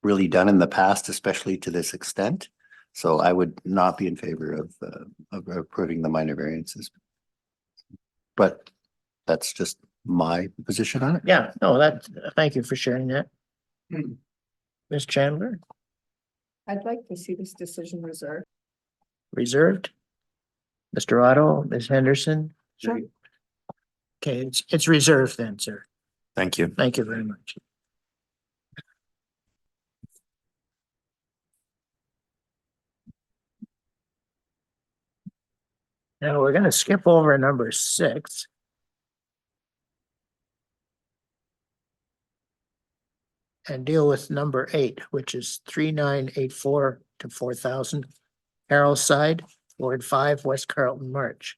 really done in the past, especially to this extent. So I would not be in favor of approving the minor variances. But that's just my position on it. Yeah, no, thank you for sharing that. Ms. Chandler, I'd like to see this decision reserved. reserved. Mr. Otto, Ms. Henderson. Sure. Okay, it's reserved then, sir. Thank you. Thank you very much. Now we're gonna skip over number 6. And deal with number 8, which is 3984 to 4000 Carroll side, Ward 5, West Carlton, March.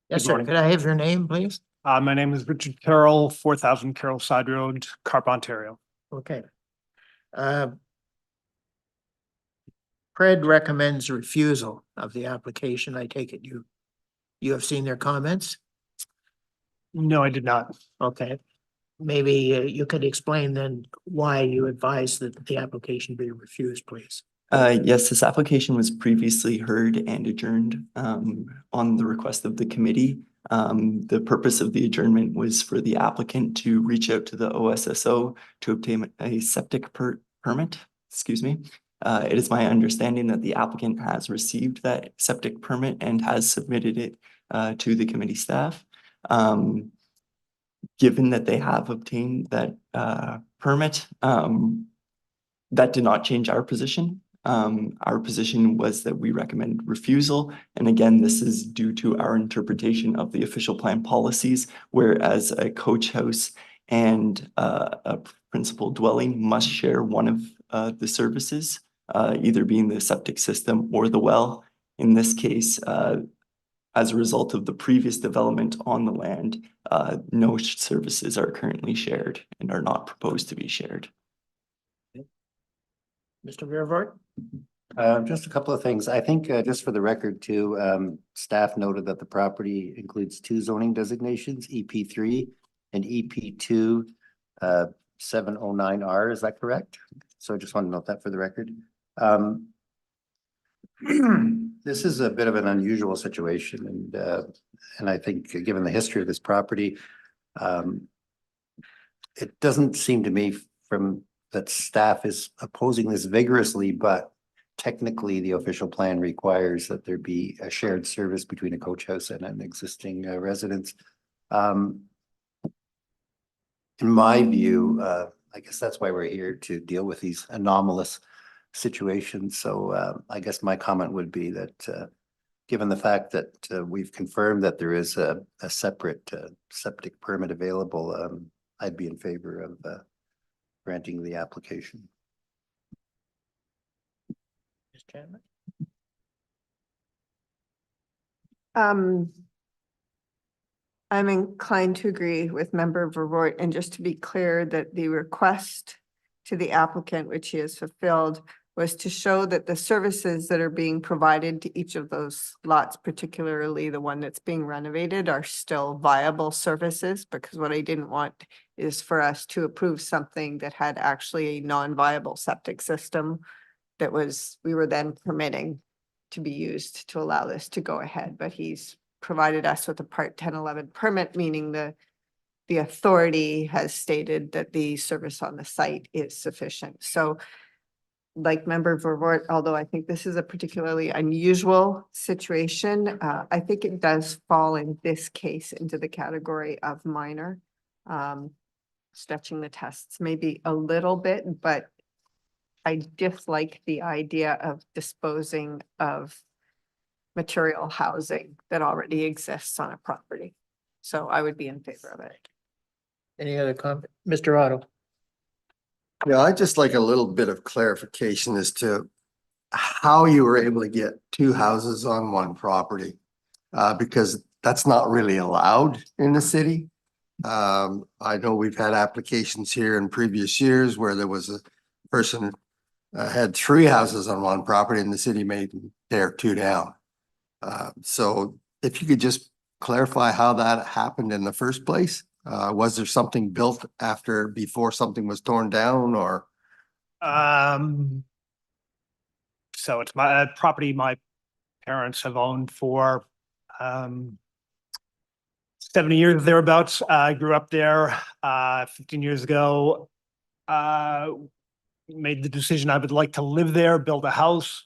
Yes, Good sir. morning. Could I have your name, please? My name is Richard Carroll, 4000 Carroll Side Road, Carp, Ontario. Okay. Pred recommends refusal of the application. I take it you have seen their comments? No, I did not. Okay. Maybe you could explain then why you advise that the application be refused, please. Yes, this application was previously heard and adjourned on the request of the committee. The purpose of the adjournment was for the applicant to reach out to the OSSO to obtain a septic permit, excuse me. It is my understanding that the applicant has received that septic permit and has submitted it to the committee staff. Given that they have obtained that permit, that did not change our position. Our position was that we recommend refusal. And again, this is due to our interpretation of the official plan policies, whereas a coach house and a principal dwelling must share one of the services, either being the septic system or the well. In this case, as a result of the previous development on the land, no services are currently shared and are not proposed to be shared. Mr. Vervoort? Just a couple of things. I think just for the record too, staff noted that the property includes 2 zoning designations, EP3 and EP2 709R. Is that correct? So I just want to note that for the record. This is a bit of an unusual situation and I think given the history of this property, it doesn't seem to me from that staff is opposing this vigorously, but technically the official plan requires that there be a shared service between a coach house and an existing residence. In my view, I guess that's why we're here to deal with these anomalous situations. So I guess my comment would be that given the fact that we've confirmed that there is a separate septic permit available, I'd be in favor of granting the application. Ms. Chandler? I'm inclined to agree with Member Vervoort, and just to be clear that the request to the applicant, which he has fulfilled, was to show that the services that are being provided to each of those lots, particularly the one that's being renovated, are still viable services, because what I didn't want is for us to approve something that had actually a non-viable septic system that we were then permitting to be used to allow this to go ahead. But he's provided us with a Part 1011 permit, meaning the authority has stated that the service on the site is sufficient. So like Member Vervoort, although I think this is a particularly unusual situation, I think it does fall in this case into the category of minor. Stretching the tests maybe a little bit, but I dislike the idea of disposing of material housing that already exists on a property. So I would be in favor of it. Any other comment? Mr. Otto? Yeah, I'd just like a little bit of clarification as to how you were able to get two houses on one property. Because that's not really allowed in the city. I know we've had applications here in previous years where there was a person had three houses on one property and the city made them tear two down. So if you could just clarify how that happened in the first place? Was there something built before something was torn down or? So it's my property my parents have owned for 70 years thereabouts. I grew up there 15 years ago. Made the decision I would like to live there, build a house.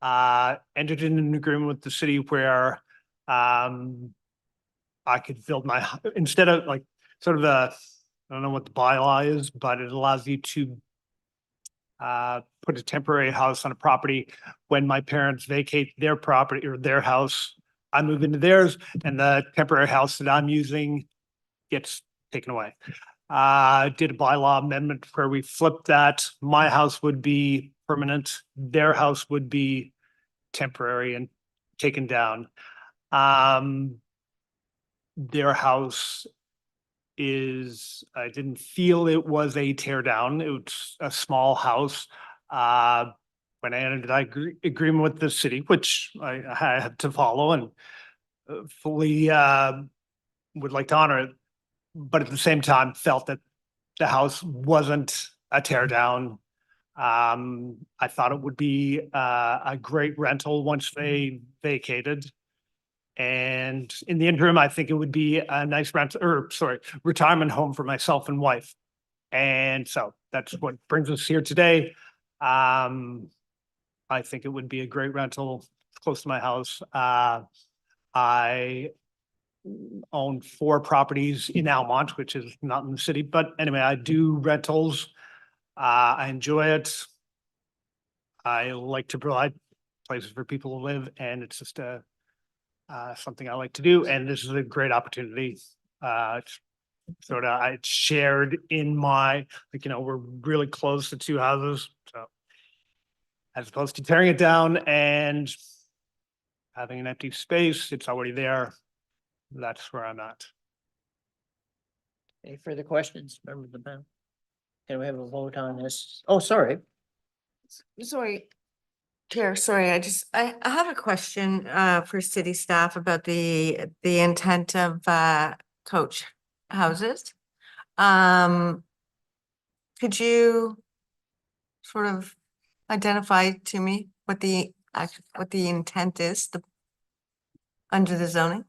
Entered in an agreement with the city where I could build instead of like sort of I don't know what the bylaw is, but it allows you to put a temporary house on a property. When my parents vacate their property or their house, I move into theirs and the temporary house that I'm using gets taken away. Did a bylaw amendment where we flipped that. My house would be permanent. Their house would be temporary and taken down. Their house I didn't feel it was a tear down. It was a small house. When I entered that agreement with the city, which I had to follow and fully would like to honor it, but at the same time felt that the house wasn't a tear down. I thought it would be a great rental once they vacated. And in the interim, I think it would be a nice retirement home for myself and wife. And so that's what brings us here today. I think it would be a great rental close to my house. I own 4 properties in Almonte, which is not in the city, but anyway, I do rentals. I enjoy it. I like to provide places for people to live, and it's just something I like to do. And this is a great opportunity. Sort of I shared in my, we're really close to 2 houses. So as opposed to tearing it down and having an empty space, it's already there. That's where I'm at. Any further questions, members of the panel? Can we have a vote on this? Oh, sorry. Sorry, Chair, sorry, I have a question for city staff about the intent of coach houses. Could you sort of identify to me what the what the intent is, under the zoning?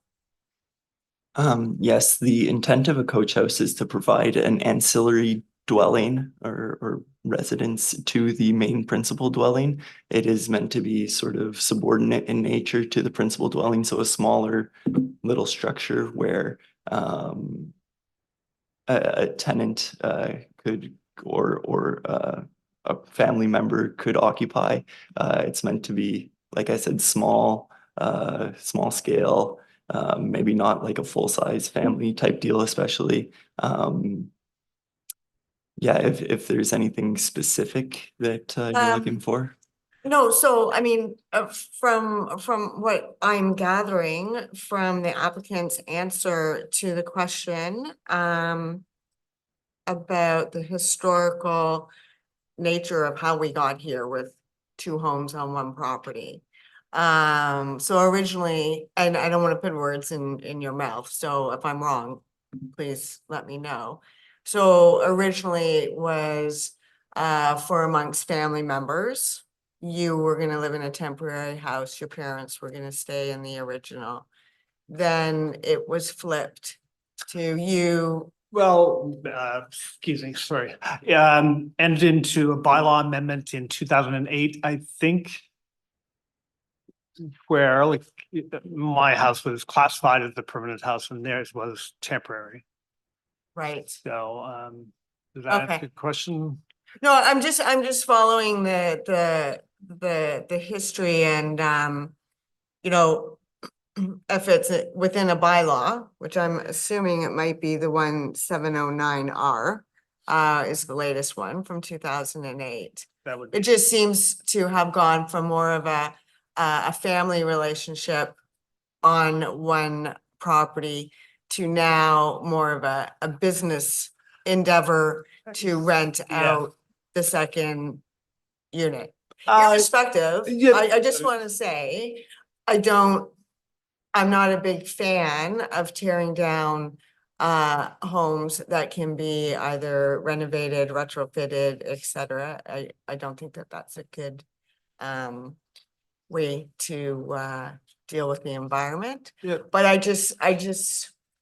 Yes, the intent of a coach house is to provide an ancillary dwelling or residence to the main principal dwelling. It is meant to be sort of subordinate in nature to the principal dwelling, so a smaller little structure where a tenant could or a family member could occupy. It's meant to be, like I said, small scale. Maybe not like a full-size family type deal, especially. Yeah, if there's anything specific that you're looking for. No, so I mean, from what I'm gathering from the applicant's answer to the question, about the historical nature of how we got here with two homes on one property. So originally, and I don't want to put words in your mouth, so if I'm wrong, please let me know. So originally it was for amongst family members. You were gonna live in a temporary house, your parents were gonna stay in the original. Then it was flipped to you. Well, excuse me, sorry. Entered into a bylaw amendment in 2008, I think. Where like my house was classified as the permanent house and theirs was temporary. Right. So, does that answer Okay. the question? No, I'm just following the history and, you know, if it's within a bylaw, which I'm assuming it might be the 1709R, is the latest one from 2008. That would. It just seems to have gone from more of a family relationship on one property to now more of a business endeavor to rent out the second unit. Irrespective, yeah. I just want to say, I'm not a big fan of tearing down homes that can be either renovated, retrofitted, etc. I don't think that that's a good way to deal with the environment. Yeah. But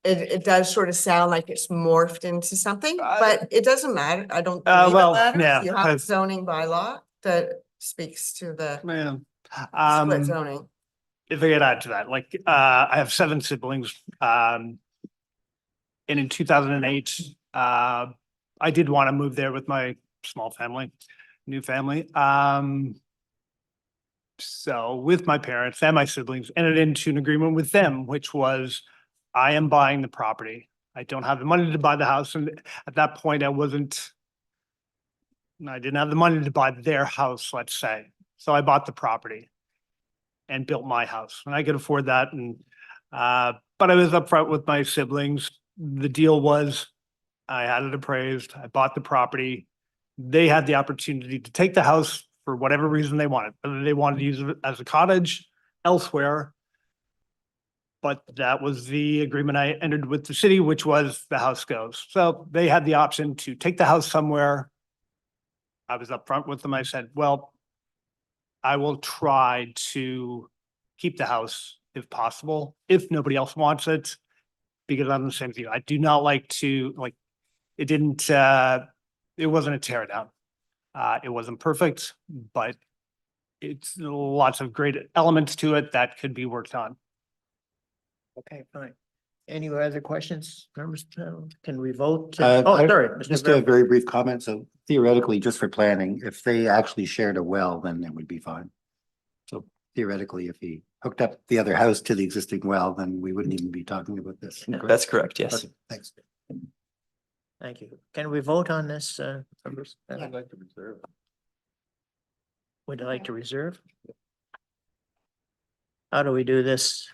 it does sort of sound like it's morphed into something, but it doesn't matter. I don't believe well, it matters. yeah, You have a zoning bylaw that speaks to the split zoning. If I could add to that, like, I have 7 siblings, and in 2008, I did want to move there with my small family, new family. So with my parents and my siblings, entered into an agreement with them, which was, I am buying the property. I don't have the money to buy the house, and at that point, I didn't have the money to buy their house, let's say. So I bought the property and built my house, and I could afford that. And but I was upfront with my siblings. The deal was, I had it appraised. I bought the property. They had the opportunity to take the house for whatever reason they wanted, whether they wanted to use it as a cottage elsewhere. But that was the agreement I entered with the city, which was the house goes. So they had the option to take the house somewhere. I was upfront with them. I said, well, I will try to keep the house if possible, if nobody else wants it, because I'm the same as you. I do not like to, like, it wasn't a tear down. It wasn't perfect, but it's lots of great elements to it that could be worked on. Okay, fine. Any other questions, members? Can we vote? Oh, Sorry. Mr. Just Brown. a very brief comment. So theoretically, just for planning, if they actually shared a well, then it would be fine. So theoretically, if he hooked up the other house to the existing well, then we wouldn't even be talking about this. That's correct, yes. Okay, thanks. Thank you. Can we vote on this, members? I'd like to reserve. Would you like to reserve? How do we do this?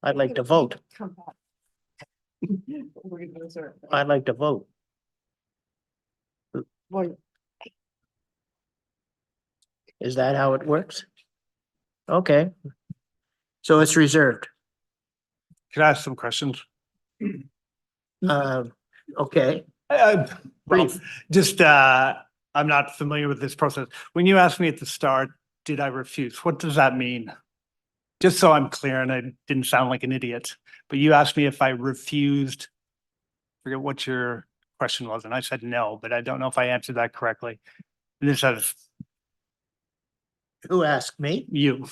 I'd like to vote. I'd like to vote. Is that how it works? Okay. So it's reserved. Can I ask some questions? Okay. Well, just, I'm not familiar with this process. When you asked me at the start, did I refuse? What does that mean? Just so I'm clear and I didn't sound like an idiot, but you asked me if I refused. Forget what your question was, and I said no, but I don't know if I answered that correctly. And this says Who asked me? you.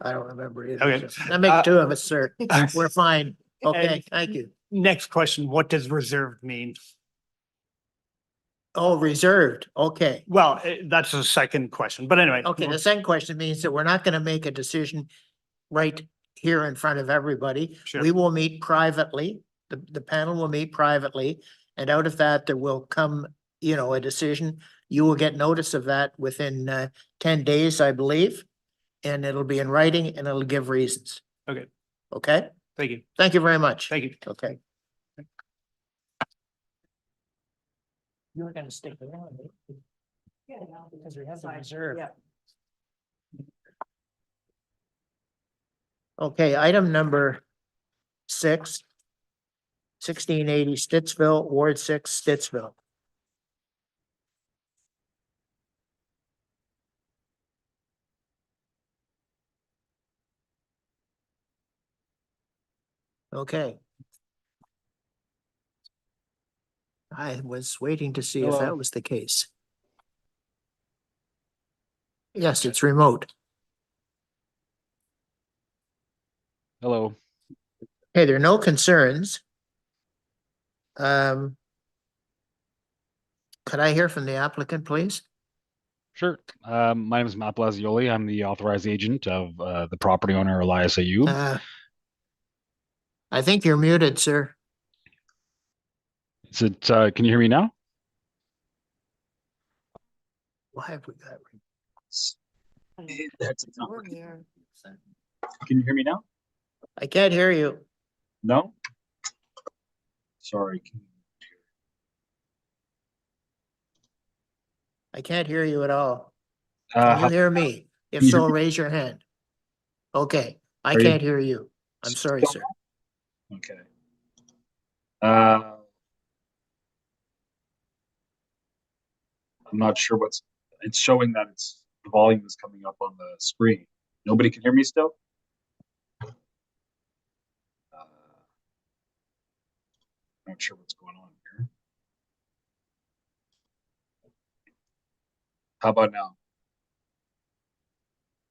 I don't remember either. Okay. So that makes two of us, sir. We're fine. Okay, And thank you. Next question, what does reserved mean? Oh, reserved. Okay. Well, that's the second question, but anyway. Okay, the second question means that we're not gonna make a decision right here in front of everybody. Sure. We will meet privately. The panel will meet privately. And out of that, there will come, a decision. You will get notice of that within 10 days, I believe. And it'll be in writing and it'll give reasons. Okay, Okay? thank you. Thank you very much. Thank you. Okay. You were gonna stick around. Yeah, because we have the reserve. Okay, item number 6. 1680 Stittsville, Ward 6, Stittsville. Okay. I was waiting to see if Hello. that was the case. Yes, it's remote. Hello. Hey, there are no concerns. Could I hear from the applicant, please? Sure. My name is Matt Blasioli. I'm the authorized agent of the property owner, Elias Ayub. I think you're muted, sir. Is it, can you hear me now? Why have we got? Can you hear me now? I can't hear you. No? Sorry. I can't hear you at all. Can you hear me? If can you hear so, me? raise your hand. Okay, I Are you- can't hear you. I'm sorry, sir. Okay. I'm not sure it's showing that the volume is coming up on the screen. Nobody can hear me still? Not sure what's going on here. How about now?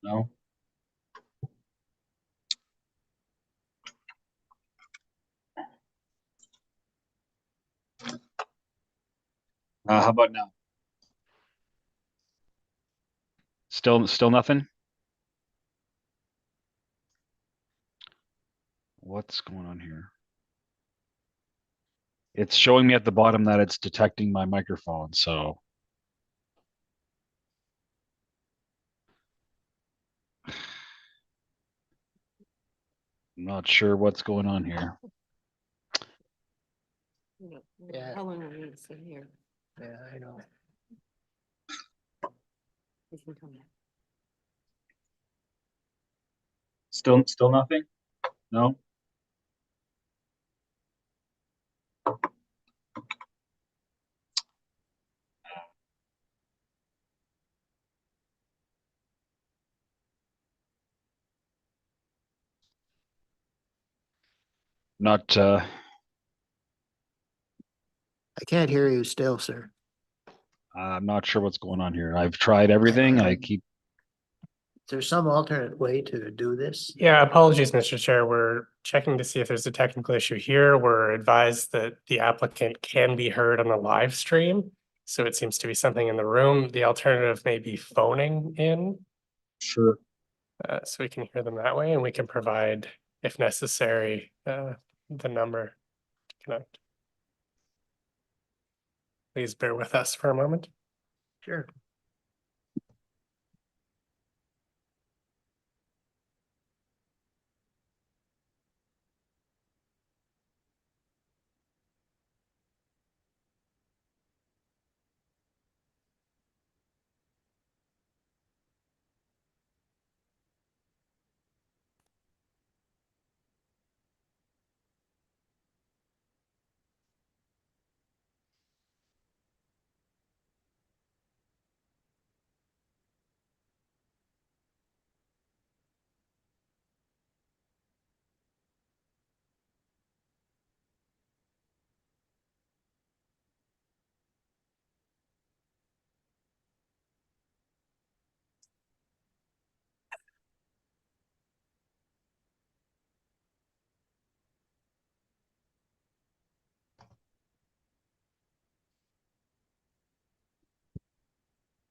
No? How about now? Still nothing? What's going on here? It's showing me at the bottom that it's detecting my microphone, so. I'm not sure what's going on here. Yeah. How long are we gonna sit here? Yeah, I know. We can come back. Still nothing? No? Not, I can't hear you still, sir. I'm not sure what's going on here. I've tried everything. I keep, Is there some alternate way to do this? Yeah, apologies, Mr. Chair. We're checking to see if there's a technical issue here. We're advised that the applicant can be heard on the live stream. So it seems to be something in the room. The alternative may be phoning in. sure. So we can hear them that way and we can provide, if necessary, the number to connect. Please bear with us for a moment. Sure.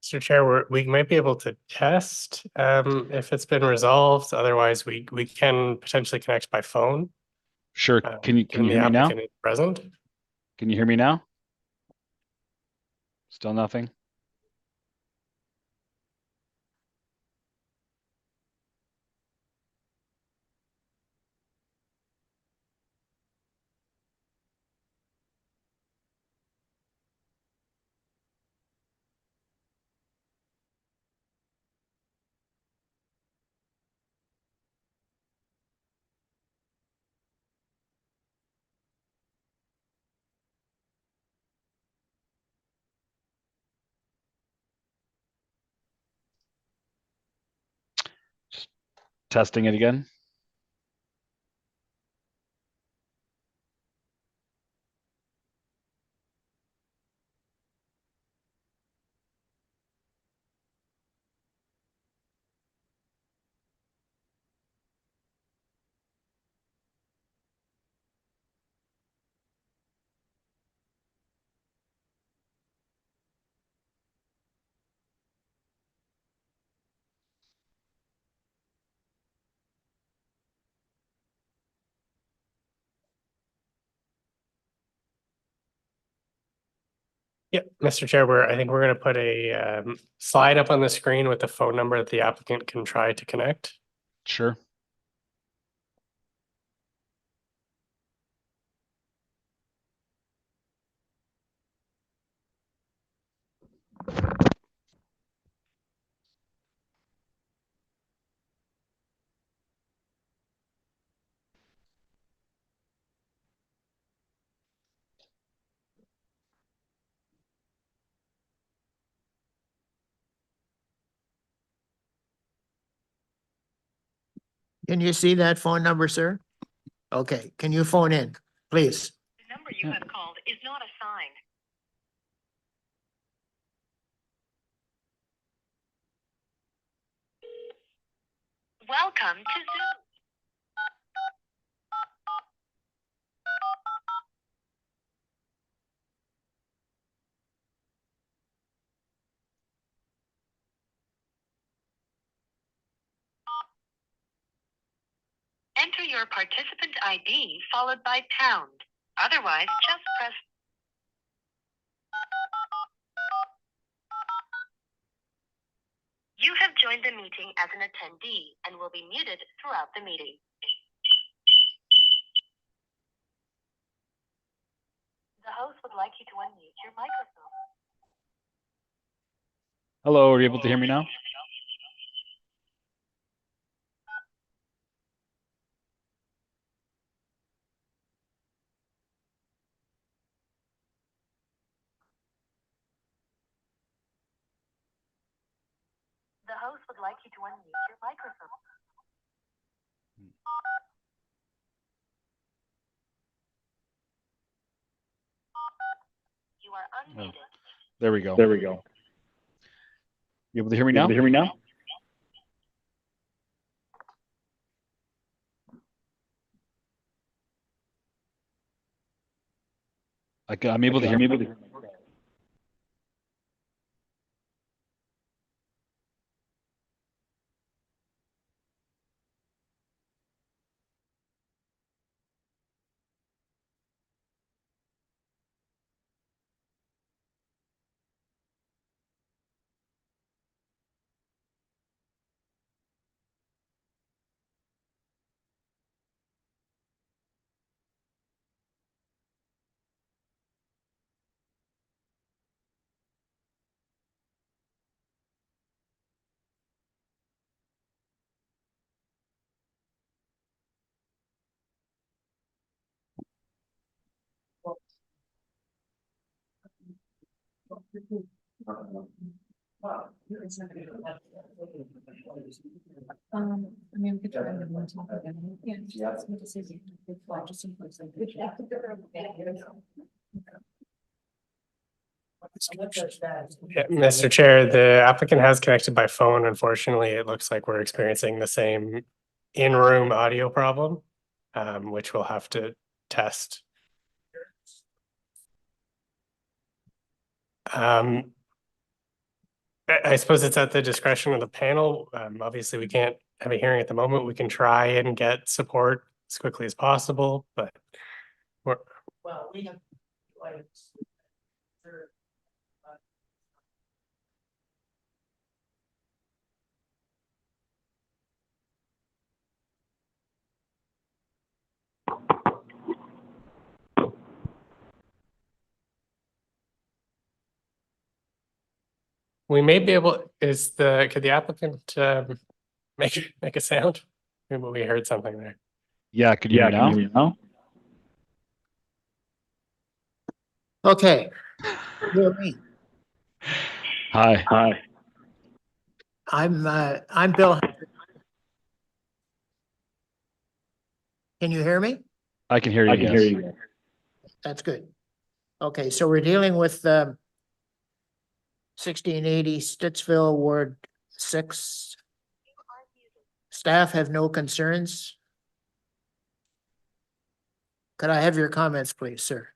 Mr. Chair, we might be able to test if it's been resolved. Otherwise, we can potentially connect by phone. Sure. Can you given the hear me now? applicant is present. Can you hear me now? Still nothing? Just testing it again. Yeah, Mr. Chair, I think we're going to put a slide up on the screen with the phone number that the applicant can try to connect. Sure. Can you see that phone number, sir? Okay, can you phone in, please? The number you have called is not assigned. Welcome to Zoom. Enter your participant ID followed by pound. Otherwise, just press. You have joined the meeting as an attendee and will be muted throughout the meeting. The host would like you to unmute your microphone. Hello, are you able to hear me now? The host would like you to unmute your microphone. You are unmuted. There we go. There we go. You able to hear me You now? able to hear me now? I'm able to hear. I'm able to hear. Yeah, Mr. Chair, the applicant has connected by phone. Unfortunately, it looks like we're experiencing the same in-room audio problem, which we'll have to test. I suppose it's at the discretion of the panel. Obviously, we can't have a hearing at the moment. We can try and get support as quickly as possible, but we're, Well, we have. we may be able, could the applicant make a sound? Maybe we heard something there. Yeah, can you hear me now? Okay. Hear me. Hi. Hi. I'm Bill. Can you hear me? I can hear you. I can hear you. That's good. Okay, so we're dealing with 1680 Stittsville, Ward 6. Staff have no concerns. Could I have your comments, please, sir?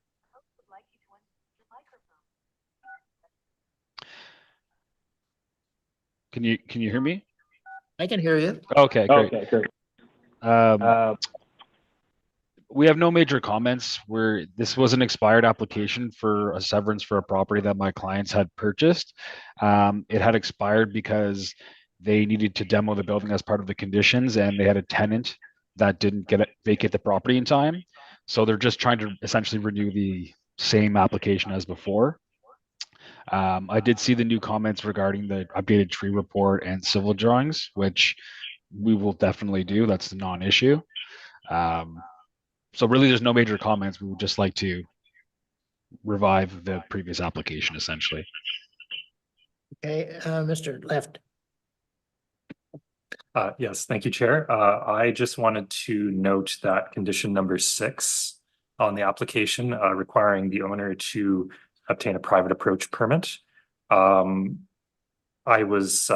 Can you hear me? I can hear you. Okay, great. We have no major comments. This was an expired application for a severance for a property that my clients had purchased. It had expired because they needed to demo the building as part of the conditions, and they had a tenant that didn't vacate the property in time. So they're just trying to essentially renew the same application as before. I did see the new comments regarding the updated tree report and civil drawings, which we will definitely do. That's the non-issue. So really, there's no major comments. We would just like to revive the previous application, essentially. Okay, Mr. Left. Yes, thank you, Chair. I just wanted to note that condition number 6 on the application requiring the owner to obtain a private approach permit. I was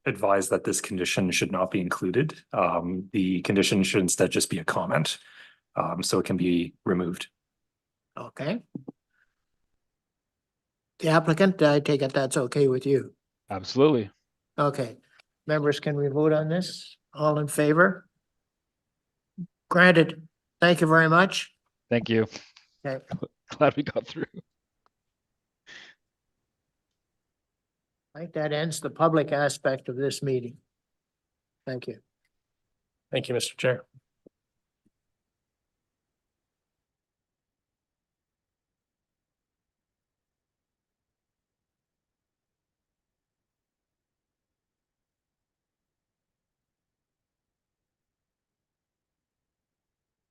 advised that this condition should not be included. The condition should instead just be a comment, so it can be removed. Okay. The applicant, I take it that's okay with you? Absolutely. Okay. Members, can we vote on this? All in favor? Granted. Thank you very much. Thank you. Okay. Glad we got through. I think that ends the public aspect of this meeting. Thank you. Thank you, Mr. Chair.